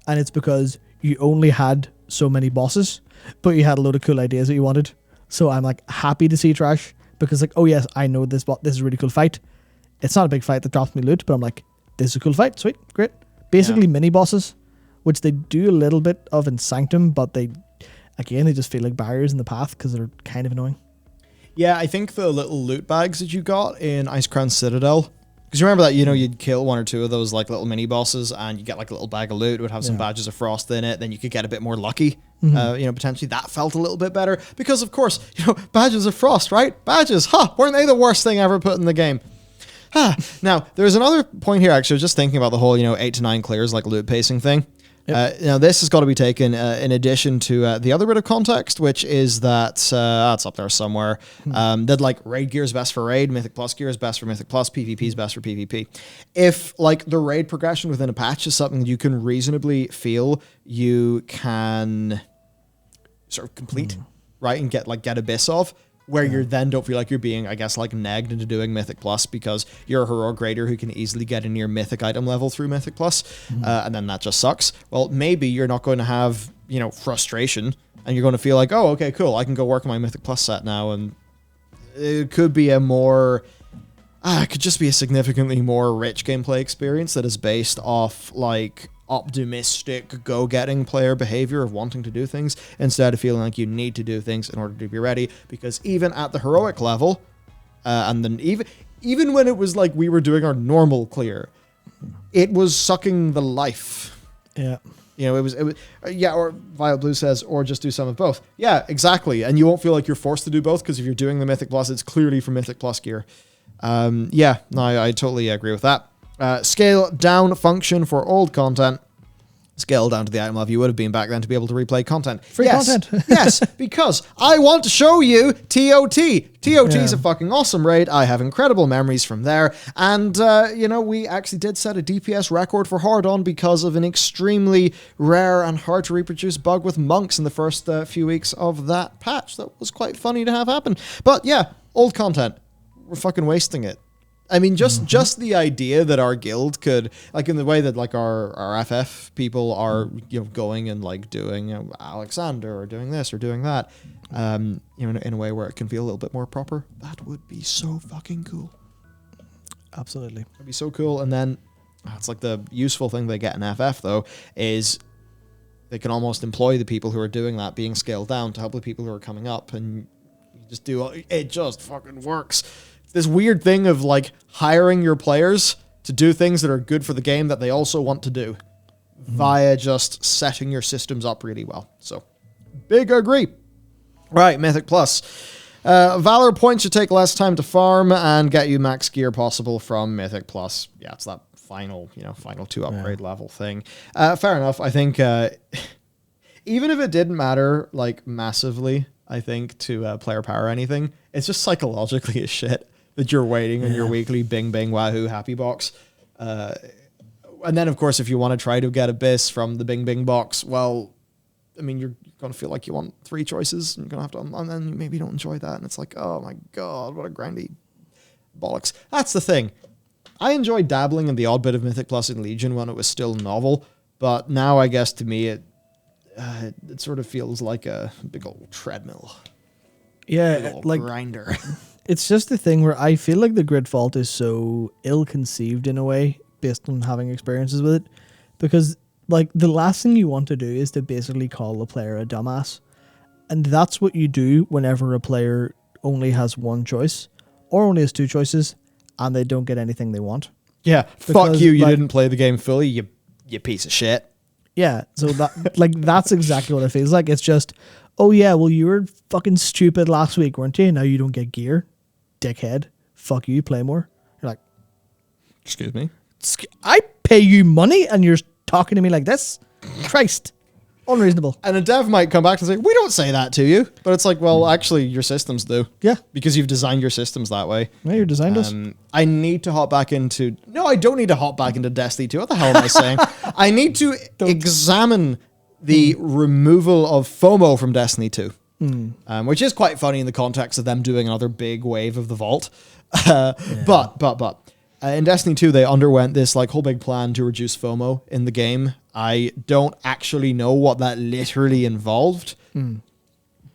and it's because you only had so many bosses, but you had a load of cool ideas that you wanted. So I'm like happy to see trash, because like, oh yes, I know this is a really cool fight. It's not a big fight that drops me loot, but I'm like, this is a cool fight, sweet, great. Basically mini bosses, which they do a little bit of in Sanctum, but they just feel like barriers in the path because they're kind of annoying. Yeah, I think the little loot bags that you got in Icecrown Citadel, because you remember that, you'd kill one or two of those like little mini bosses and you get like a little bag of loot. It would have some badges of frost in it. Then you could get a bit more lucky. Potentially that felt a little bit better because, of course, badges of frost, right? Badges, weren't they the worst thing ever put in the game? Now, there's another point here, actually. I was just thinking about the whole, 8 to 9 clears, like loot pacing thing. Yep. This has got to be taken in addition to the other bit of context, which is that it's up there somewhere. That like raid gear is best for raid, Mythic Plus gear is best for Mythic Plus, PvP is best for PvP. If like the raid progression within a patch is something you can reasonably feel you can sort of complete, right, and get Abyss of, where you then don't feel like you're being, I guess, like nagged into doing Mythic Plus because you're a heroic raider who can easily get a near Mythic item level through Mythic Plus, and then that just sucks. Well, maybe you're not going to have, frustration, and you're going to feel like, oh, okay, cool, I can go work on my Mythic Plus set now, and it could be it could just be a significantly more rich gameplay experience that is based off, like, optimistic go-getting player behavior of wanting to do things instead of feeling like you need to do things in order to be ready, because even at the heroic level and then even when it was like we were doing our normal clear, it was sucking the life. It was or Violet Blue says, or just do some of both. Yeah, exactly. And you won't feel like you're forced to do both, because if you're doing the Mythic Plus, it's clearly for Mythic Plus gear. I totally agree with that. Scale down function for old content. Scale down to the item level you would have been back then to be able to replay content. Free content. Yes, because I want to show you TOT. TOT is a fucking awesome raid. I have incredible memories from there. And, we actually did set a DPS record for Hordon because of an extremely rare and hard to reproduce bug with monks in the first few weeks of that patch. That was quite funny to have happen. But yeah, old content. We're fucking wasting it. I mean, just the idea that our guild could, like, in the way that like our FF people are, going and like doing Alexander or doing this or doing that, in a way where it can feel a little bit more proper. That would be so fucking cool. Absolutely, it'd be so cool. And then it's like the useful thing they get in FF though is they can almost employ the people who are doing that being scaled down to help the people who are coming up, and you just do it. Just fucking works. This weird thing of like hiring your players to do things that are good for the game that they also want to do via just setting your systems up really well. So, big agree. Right, Mythic Plus. Valor points should take less time to farm and get you max gear possible from Mythic Plus. Yeah, it's that final two upgrade level thing. Fair enough. I think even if it didn't matter like massively, I think to player power or anything, it's just psychologically a shit that you're waiting on your weekly bing bing wahoo happy box. And then of course, if you want to try to get Abyss from the bing bing box, well, I mean, you're going to feel like you want 3 choices and you're going to have to, and then maybe you don't enjoy that. And it's like, oh my God, what a grindy bollocks. That's the thing. I enjoyed dabbling in the odd bit of Mythic Plus and Legion when it was still novel, but now I guess to me it sort of feels like a big old treadmill. Yeah, big old like grinder. it's just a thing where I feel like the grid vault is so ill-conceived in a way based on having experiences with it, because like the last thing you want to do is to basically call the player a dumbass, and that's what you do whenever a player only has one choice or only has 2 choices and they don't get anything they want. Yeah, Because, fuck you. You like, didn't play the game fully. You piece of shit. Yeah, so that like that's exactly what it feels like. It's just, oh yeah, well you were fucking stupid last week, weren't you? Now you don't get gear, dickhead. Fuck you, play more. You're like, Excuse me. I pay you money and you're talking to me like this? Christ. Unreasonable. And a dev might come back and say, we don't say that to you. But it's like, well, actually, your systems do. Yeah. Because you've designed your systems that way. Yeah, you designed us. I need to hop back into... No, I don't need to hop back into Destiny 2. What the hell am I saying? I need to examine the removal of FOMO from Destiny 2. Which is quite funny in the context of them doing another big wave of the vault. But in Destiny 2, they underwent this like whole big plan to reduce FOMO in the game. I don't actually know what that literally involved,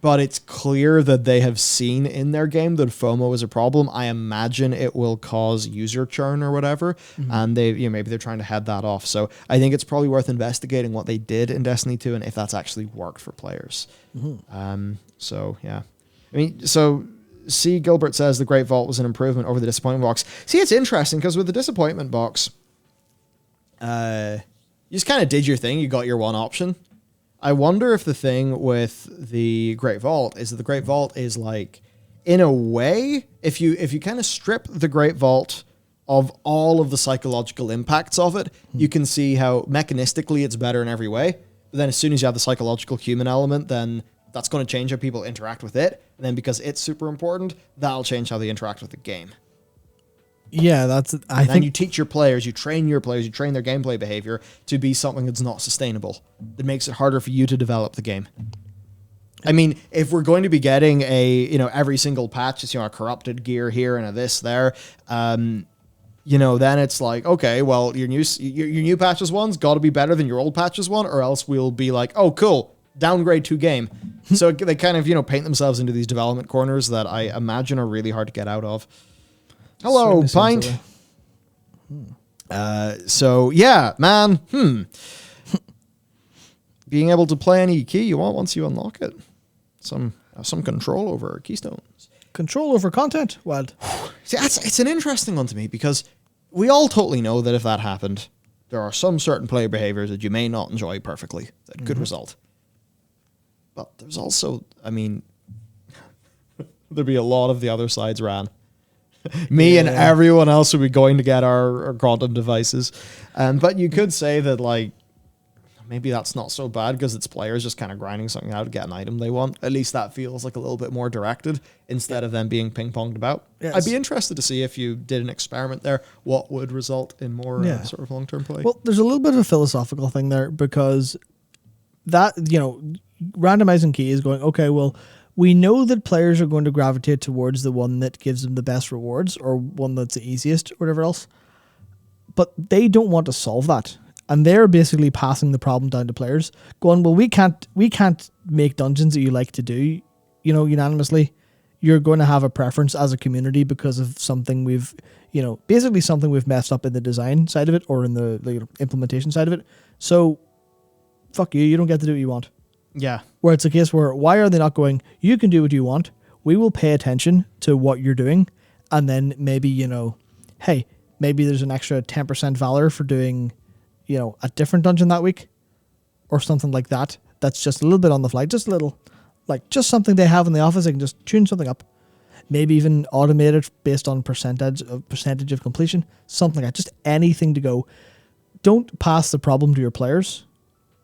but it's clear that they have seen in their game that FOMO is a problem. I imagine it will cause user churn or whatever, and maybe they're trying to head that off. So I think it's probably worth investigating what they did in Destiny 2 and if that's actually worked for players. So yeah, I mean, so C. Gilbert says the Great Vault was an improvement over the Disappointment box. See, it's interesting because with the Disappointment box, you just kind of did your thing. You got your one option. I wonder if the thing with the Great Vault is that the Great Vault is like, in a way, if you kind of strip the Great Vault of all of the psychological impacts of it, you can see how mechanistically it's better in every way. But then as soon as you have the psychological human element, then that's going to change how people interact with it. And then because it's super important, that'll change how they interact with the game. Yeah, I think you teach your players, you train their gameplay behavior to be something that's not sustainable. That makes it harder for you to develop the game. I mean, if we're going to be getting every single patch, it's, a corrupted gear here and a this there, then it's like, okay, well, your new patches one's got to be better than your old patches one, or else we'll be like, oh, cool, downgrade to game. So they kind of, paint themselves into these development corners that I imagine are really hard to get out of. Hello, Pint. So yeah, man. Being able to play any key you want once you unlock it. Some control over keystones. Control over content. Wild. See, it's an interesting one to me because we all totally know that if that happened, there are some certain player behaviors that you may not enjoy perfectly that could result. But there's also, I mean, there'd be a lot of the other sides ran. Me and everyone else would be going to get our quantum devices. But you could say that, like, maybe that's not so bad because it's players just kind of grinding something out to get an item they want. At least that feels like a little bit more directed instead of them being ping-ponged about. Yes. I'd be interested to see if you did an experiment there, what would result in more sort of long-term play. Well, there's a little bit of a philosophical thing there because that, randomizing key is going, okay, well, we know that players are going to gravitate towards the one that gives them the best rewards or one that's the easiest or whatever else. But they don't want to solve that. And they're basically passing the problem down to players, going, well, we can't make dungeons that you like to do, unanimously. You're going to have a preference as a community because of something we've messed up in the design side of it or in the implementation side of it. So, fuck you, you don't get to do what you want. Yeah. Where it's a case where, why are they not going, you can do what you want, we will pay attention to what you're doing, and then maybe, hey, maybe there's an extra 10% valor for doing, a different dungeon that week, or something like that. That's just a little bit on the fly, just a little, like, just something they have in the office, they can just tune something up. maybe even automated based on percentage of completion, something like that. Just anything to go. Don't pass the problem to your players.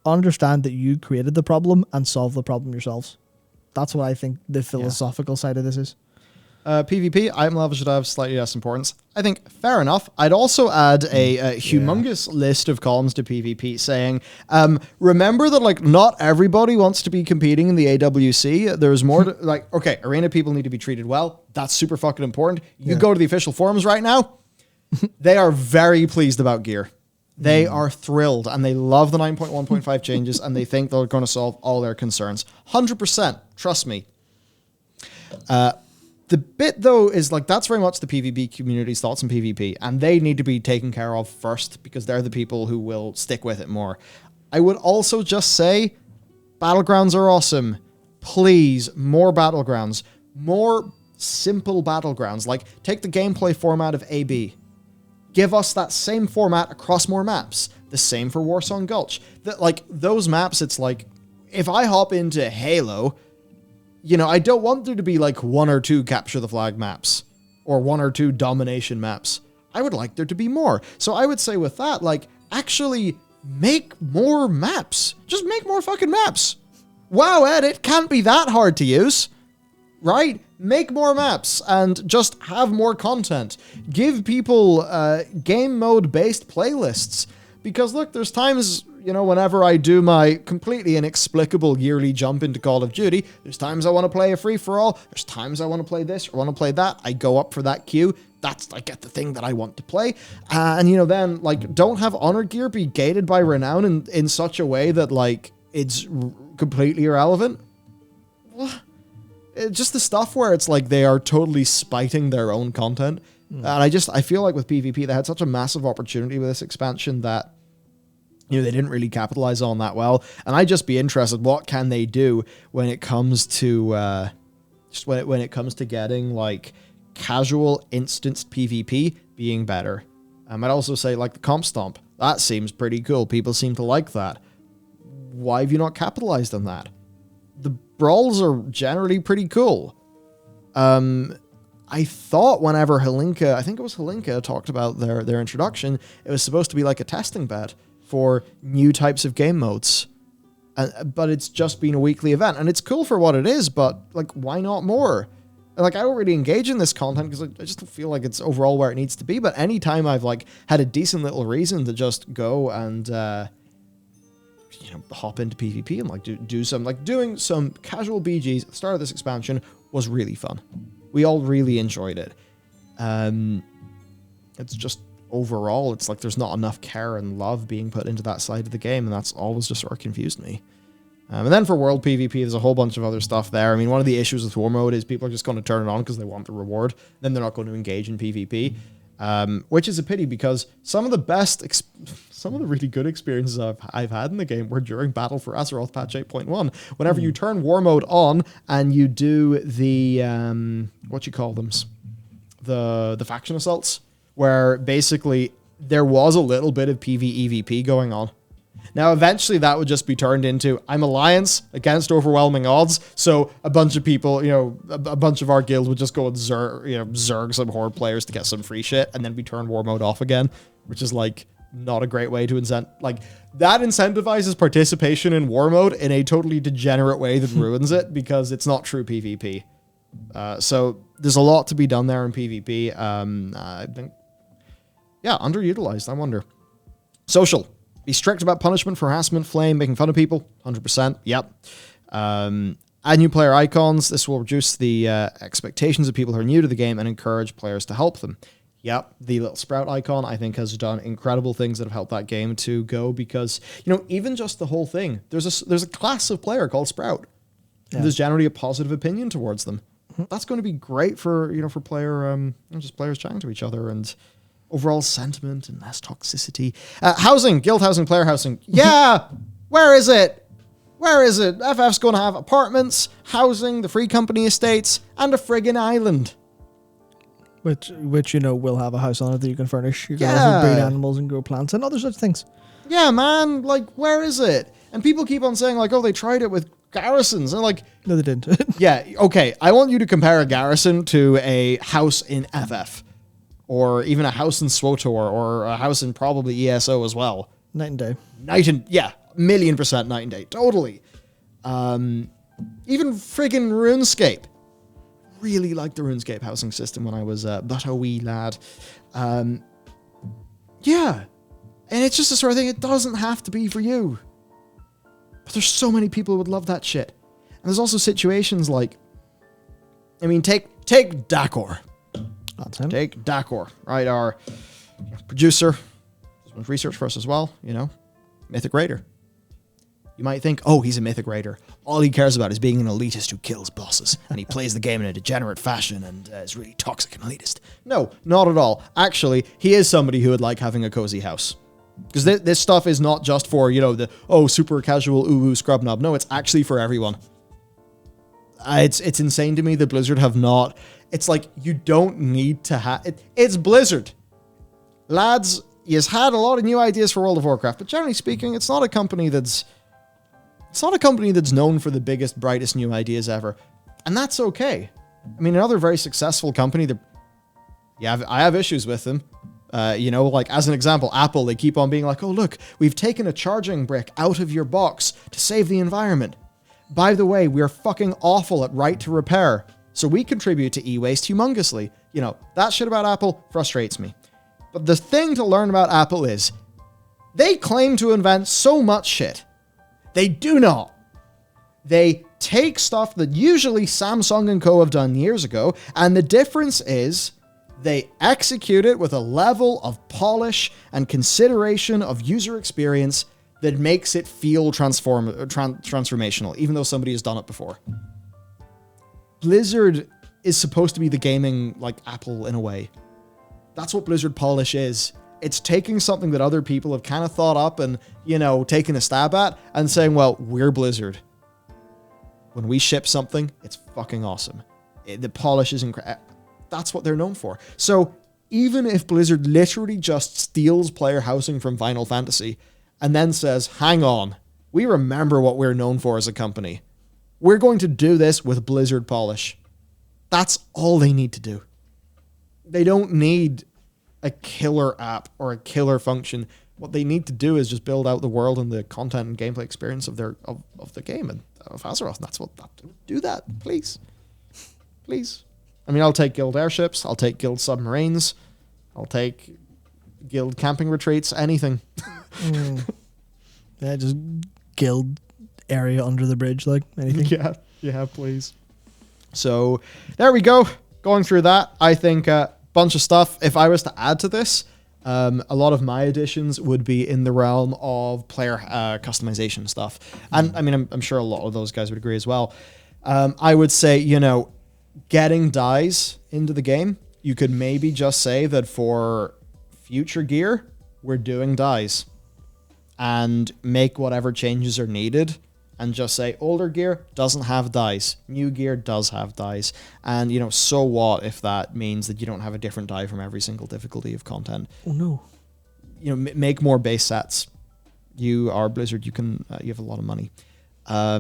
Understand that you created the problem and solve the problem yourselves. That's what I think the philosophical side of this is. PvP, item level should have slightly less importance. I think fair enough. I'd also add a humongous list of columns to PvP saying, remember that like not everybody wants to be competing in the AWC. There's more to, like, okay, arena people need to be treated well. That's super fucking important. You go to the official forums right now. They are very pleased about gear. They are thrilled and they love the 9.1.5 changes and they think they're going to solve all their concerns. 100%. Trust me. The bit, though, is like that's very much the PvP community's thoughts on PvP, and they need to be taken care of first because they're the people who will stick with it more. I would also just say battlegrounds are awesome. Please, more battlegrounds. More simple battlegrounds. Like, take the gameplay format of AB. Give us that same format across more maps. The same for Warsong Gulch. Like, those maps, it's like, if I hop into Halo... You know, I don't want there to be like 1 or 2 capture the flag maps or 1 or 2 domination maps. I would like there to be more. So I would say with that, like, actually make more maps. Just make more fucking maps. WoW Edit can't be that hard to use, right? Make more maps and just have more content. Give people game mode based playlists. Because look, there's times, you know, whenever I do my completely inexplicable yearly jump into Call of Duty, there's times I want to play a free-for-all, there's times I want to play this or want to play that, I go up for that queue, I get the thing that I want to play, and, you know, then, like, don't have honor gear be gated by renown in such a way that, like, it's completely irrelevant. Just the stuff where it's like they are totally spiting their own content, and I feel like with PvP, they had such a massive opportunity with this expansion that, you know, they didn't really capitalize on that well. And I'd just be interested, what can they do when it comes to when it comes to getting like casual instanced PvP being better. I'd also say like the comp stomp. That seems pretty cool. People seem to like that. Why have you not capitalized on that? The brawls are generally pretty cool. I thought whenever Helinka, I think it was Helinka, talked about their introduction, it was supposed to be like a testing bed for new types of game modes. But it's just been a weekly event. And it's cool for what it is, but like, why not more? And, like, I don't really engage in this content because I just don't feel like it's overall where it needs to be. But anytime I've like had a decent little reason to just go and you know, hop into PvP and like do some, like, doing some casual BGs at the start of this expansion was really fun. We all really enjoyed it. It's just overall, it's like there's not enough care and love being put into that side of the game, and that's always just sort of confused me. And then for world PvP, there's a whole bunch of other stuff there. I mean, one of the issues with war mode is people are just going to turn it on because they want the reward. Then they're not going to engage in PvP, which is a pity because some of the really good experiences I've had in the game were during Battle for Azeroth patch 8.1. Whenever you turn war mode on and you do the what you call them, the faction assaults, where basically there was a little bit of PvEVP going on. Now, eventually that would just be turned into, I'm Alliance against overwhelming odds, so a bunch of people, you know, a bunch of our guild would just go and zerg some horde players to get some free shit, and then we turn war mode off again, which is, like, not a great way to incent, like, that incentivizes participation in war mode in a totally degenerate way that ruins it, because it's not true PvP. So there's a lot to be done there in PvP. I think, yeah, underutilized, I wonder. Social. Be strict about punishment for harassment, flame, making fun of people. 100%. Yep. Add new player icons. This will reduce the expectations of people who are new to the game and encourage players to help them. Yep. The little Sprout icon, I think, has done incredible things that have helped that game to go because, you know, even just the whole thing, there's a class of player called Sprout. Yeah. There's generally a positive opinion towards them. That's going to be great for, you know, for player, just players chatting to each other and overall sentiment and less toxicity. Housing, guild housing, player housing. Yeah, where is it? Where is it? FF's going to have apartments, housing, the free company estates, and a friggin' island. Which you know will have a house on it that you can furnish. You can also breed animals and grow plants and other such things. Yeah, man. Like, where is it? And people keep on saying like, oh, they tried it with garrisons. And like, No, they didn't. yeah, okay, I want you to compare a garrison to a house in FF, or even a house in SWTOR, or a house in probably ESO as well. Night and day. Yeah, 1,000,000% night and day, totally. Even friggin' RuneScape. Really liked the RuneScape housing system when I was but a wee lad. Yeah, and it's just the sort of thing, it doesn't have to be for you. But there's so many people who would love that shit. And there's also situations like, I mean, take Dakor. That's him. Take Dakor, right? Our producer, does research for us as well, you know, Mythic Raider. You might think, oh, he's a Mythic Raider. All he cares about is being an elitist who kills bosses, and he plays the game in a degenerate fashion and is really toxic and elitist. No, not at all. Actually, he is somebody who would like having a cozy house. Because this stuff is not just for, you know, the, super casual ooh scrub knob. No, it's actually for everyone. It's insane to me that Blizzard have not... It's like, you don't need to have... It's Blizzard. Lads, you've had a lot of new ideas for World of Warcraft, but generally speaking, it's not a company that's known for the biggest, brightest new ideas ever. And that's okay. I mean, another very successful company that... Yeah, I have issues with them. You know, like, as an example, Apple, they keep on being like, oh, look, we've taken a charging brick out of your box to save the environment. By the way, we're fucking awful at right to repair, so we contribute to e-waste humongously. You know, that shit about Apple frustrates me. But the thing to learn about Apple is, they claim to invent so much shit. They do not. They take stuff that usually Samsung and co have done years ago, and the difference is they execute it with a level of polish and consideration of user experience that makes it feel transformational, even though somebody has done it before. Blizzard is supposed to be the gaming, like, Apple in a way. That's what Blizzard polish is. It's taking something that other people have kind of thought up and, you know, taken a stab at and saying, well, we're Blizzard. When we ship something, it's fucking awesome. The polish is incredible. That's what they're known for. So even if Blizzard literally just steals player housing from Final Fantasy and then says, hang on, we remember what we're known for as a company. We're going to do this with Blizzard polish. That's all they need to do. They don't need a killer app or a killer function. What they need to do is just build out the world and the content and gameplay experience of the game and of Azeroth. And that's what do that, please. Please. I mean, I'll take guild airships, I'll take guild submarines, I'll take guild camping retreats, anything. Yeah, just guild area under the bridge, like anything. Yeah, please. So there we go. Going through that, I think bunch of stuff. If I was to add to this, a lot of my additions would be in the realm of player customization stuff. And I mean, I'm sure a lot of those guys would agree as well. I would say, you know, getting dyes into the game, you could maybe just say that for future gear, we're doing dyes and make whatever changes are needed. And just say, older gear doesn't have dyes. New gear does have dyes. And, you know, so what if that means that you don't have a different dye from every single difficulty of content? Oh, no. You know, make more base sets. You are Blizzard. You have a lot of money. I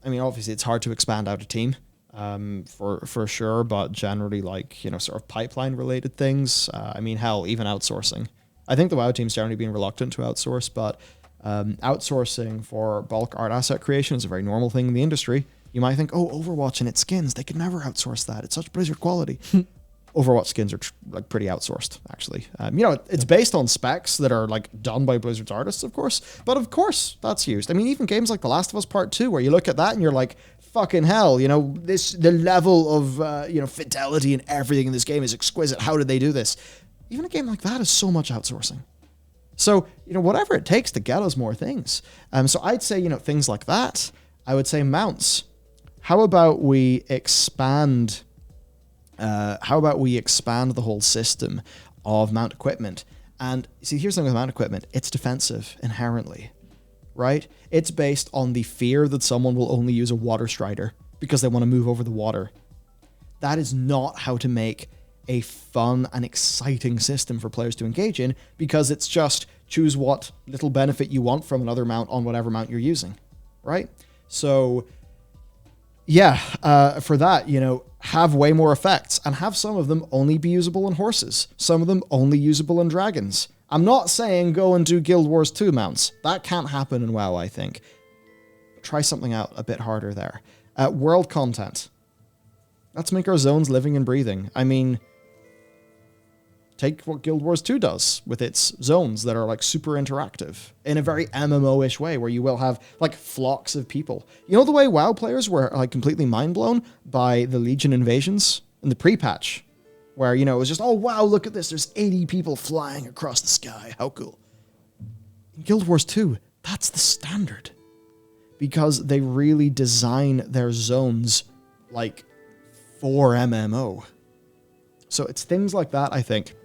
mean, obviously, it's hard to expand out a team, for sure. But generally, like, you know, sort of pipeline-related things. I mean, hell, even outsourcing. I think the WoW team's generally been reluctant to outsource, but... outsourcing for bulk art asset creation is a very normal thing in the industry. You might think, oh, Overwatch and its skins, they could never outsource that. It's such Blizzard quality. Overwatch skins are like pretty outsourced, actually. You know, it's based on specs that are like done by Blizzard's artists, of course. But of course, that's used. I mean, even games like The Last of Us Part 2, where you look at that and you're like, fucking hell, you know, the level of, you know, fidelity and everything in this game is exquisite. How did they do this? Even a game like that is so much outsourcing. So, you know, whatever it takes to get us more things. So I'd say, you know, things like that. I would say mounts. How about we expand the whole system of mount equipment? And see, here's the thing with mount equipment. It's defensive inherently, right? It's based on the fear that someone will only use a water strider because they want to move over the water. That is not how to make a fun and exciting system for players to engage in, because it's just choose what little benefit you want from another mount on whatever mount you're using, right? So for that, have way more effects and have some of them only be usable on horses, some of them only usable on dragons. I'm not saying go and do Guild Wars 2 mounts. That can't happen in WoW, I think. Try something out a bit harder there. World content. Let's make our zones living and breathing. I mean, take what Guild Wars 2 does with its zones that are like super interactive in a very MMO-ish way where you will have like flocks of people. You know the way WoW players were like completely mind blown by the Legion invasions in the pre-patch where, it was just, oh wow, look at this. There's 80 people flying across the sky. How cool. In Guild Wars 2, that's the standard because they really design their zones like for MMO. So it's things like that, I think,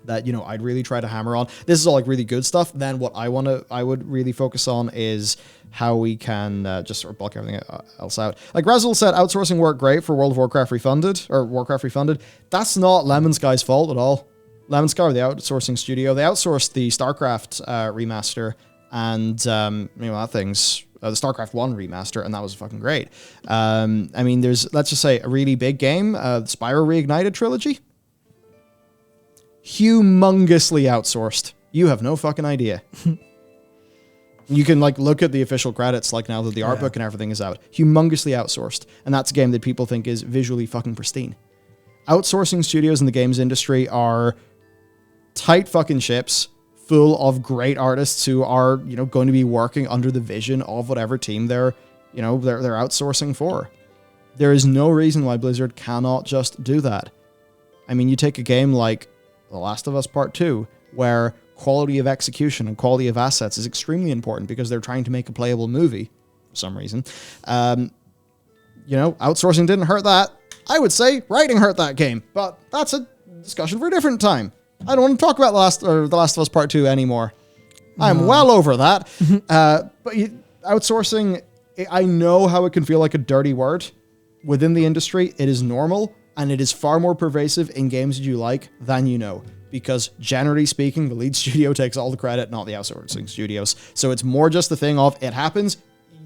that, I'd really try to hammer on. This is all like really good stuff. Then what I would really focus on is how we can just sort of bulk everything else out. Like Razzle said, outsourcing worked great for World of Warcraft Refunded, or Warcraft Refunded. That's not Lemon Sky's fault at all. Lemon Sky are the outsourcing studio. They outsourced the StarCraft remaster and, that thing's the StarCraft 1 remaster, and that was fucking great. I mean, there's, let's just say, a really big game, the Spyro Reignited trilogy. Humongously outsourced. You have no fucking idea. You can look at the official credits now that the art book and everything is out. Humongously outsourced. And that's a game that people think is visually fucking pristine. Outsourcing studios in the games industry are tight fucking ships full of great artists who are, going to be working under the vision of whatever team they're outsourcing for. There is no reason why Blizzard cannot just do that. I mean, you take a game like The Last of Us Part 2, where quality of execution and quality of assets is extremely important because they're trying to make a playable movie for some reason. Outsourcing didn't hurt that. I would say writing hurt that game, but that's a discussion for a different time. I don't want to talk about The Last of Us Part 2 anymore. I'm well over that. But outsourcing, I know how it can feel like a dirty word. Within the industry, it is normal, and it is far more pervasive in games that you like than you know. Because generally speaking, the lead studio takes all the credit, not the outsourcing studios. So it's more just the thing of, it happens,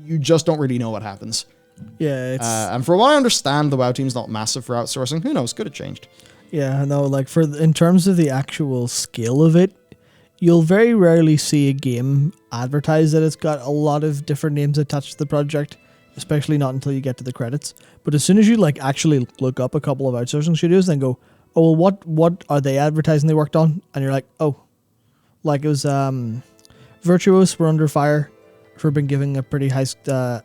you just don't really know what happens. Yeah, and for what I understand, the WoW team's not massive for outsourcing. Who knows? Could have changed. Yeah, no, in terms of the actual scale of it, you'll very rarely see a game advertise that it's got a lot of different names attached to the project, especially not until you get to the credits. But as soon as you actually look up a couple of outsourcing studios and go, oh, well, what are they advertising they worked on? And you're like, oh, it was Virtuos were under fire for being giving a pretty high stakes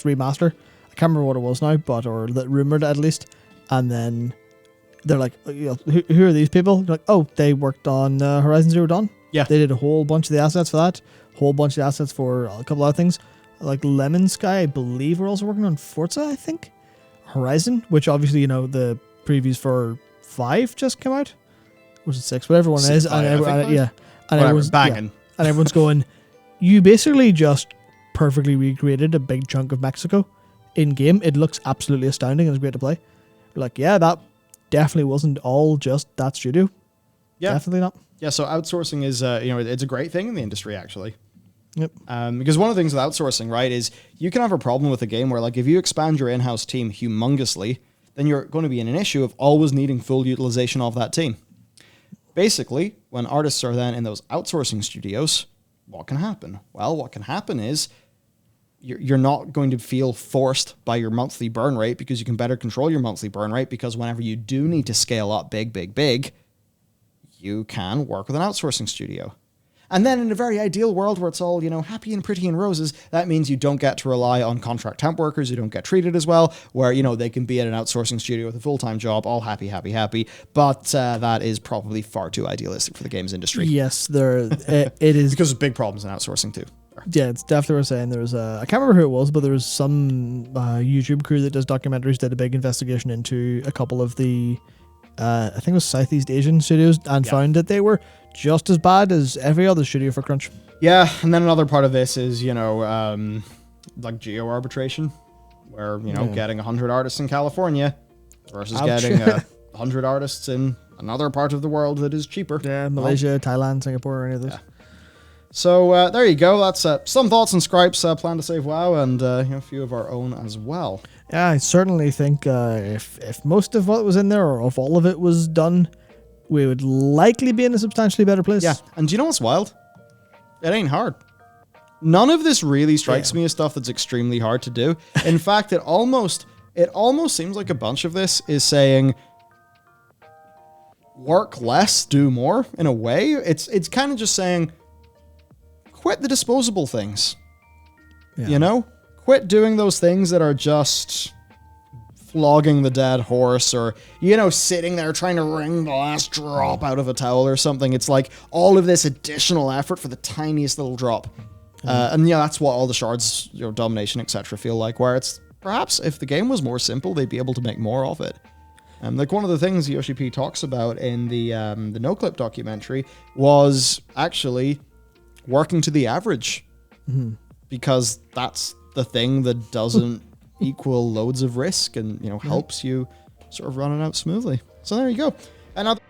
remaster. I can't remember what it was now, or rumored at least. And then they're like, who are these people? They're like, oh, they worked on Horizon Zero Dawn. Yeah. They did a whole bunch of the assets for that. Whole bunch of assets for a couple other things. Like Lemon Sky, I believe, we're also working on Forza, I think. Horizon, which obviously, the previews for 5 just came out. Was it 6? Whatever one it is. And everyone's banging. And everyone's going, you basically just perfectly recreated a big chunk of Mexico in game. It looks absolutely astounding and it's great to play. You're like, yeah, that definitely wasn't all just that studio. Yeah. Definitely not. Yeah, so outsourcing is, it's a great thing in the industry, actually. Yep. Because one of the things with outsourcing, right, is you can have a problem with a game where, if you expand your in-house team humongously, then you're going to be in an issue of always needing full utilization of that team. Basically, when artists are then in those outsourcing studios, what can happen? Well, what can happen is you're not going to feel forced by your monthly burn rate because you can better control your monthly burn rate because whenever you do need to scale up big, you can work with an outsourcing studio. And then in a very ideal world where it's all, happy and pretty and roses, that means you don't get to rely on contract temp workers, you don't get treated as well, where, they can be at an outsourcing studio with a full-time job, all happy. But that is probably far too idealistic for the games industry. Yes, it is. Because there's big problems in outsourcing too. Yeah, it's definitely worth saying. There was I can't remember who it was, but there was some YouTube crew that does documentaries, did a big investigation into a couple of the, I think it was Southeast Asian studios, and found that they were just as bad as every other studio for crunch. Yeah, and then another part of this is, like geo arbitration, where, getting 100 artists in California versus getting 100 artists in another part of the world that is cheaper. Yeah, Malaysia, Thailand, Singapore, any of those. Yeah. So there you go. That's some thoughts on Scripe's plan to save WoW, and a few of our own as well. Yeah, I certainly think if most of what was in there, or if all of it was done, we would likely be in a substantially better place. Yeah, and do you know what's wild? It ain't hard. None of this really strikes me as stuff that's extremely hard to do. In fact, it almost seems like a bunch of this is saying, work less, do more, in a way. It's kind of just saying, quit the disposable things. Yeah. You know? Quit doing those things that are just flogging the dead horse, or, sitting there trying to wring the last drop out of a towel or something. It's like all of this additional effort for the tiniest little drop. And that's what all the shards, domination, etc. feel like, where it's perhaps if the game was more simple, they'd be able to make more of it. Like one of the things Yoshi P talks about in the NoClip documentary was actually working to the average, because that's the thing that doesn't equal loads of risk and helps you sort of run it out smoothly. So there you go. Another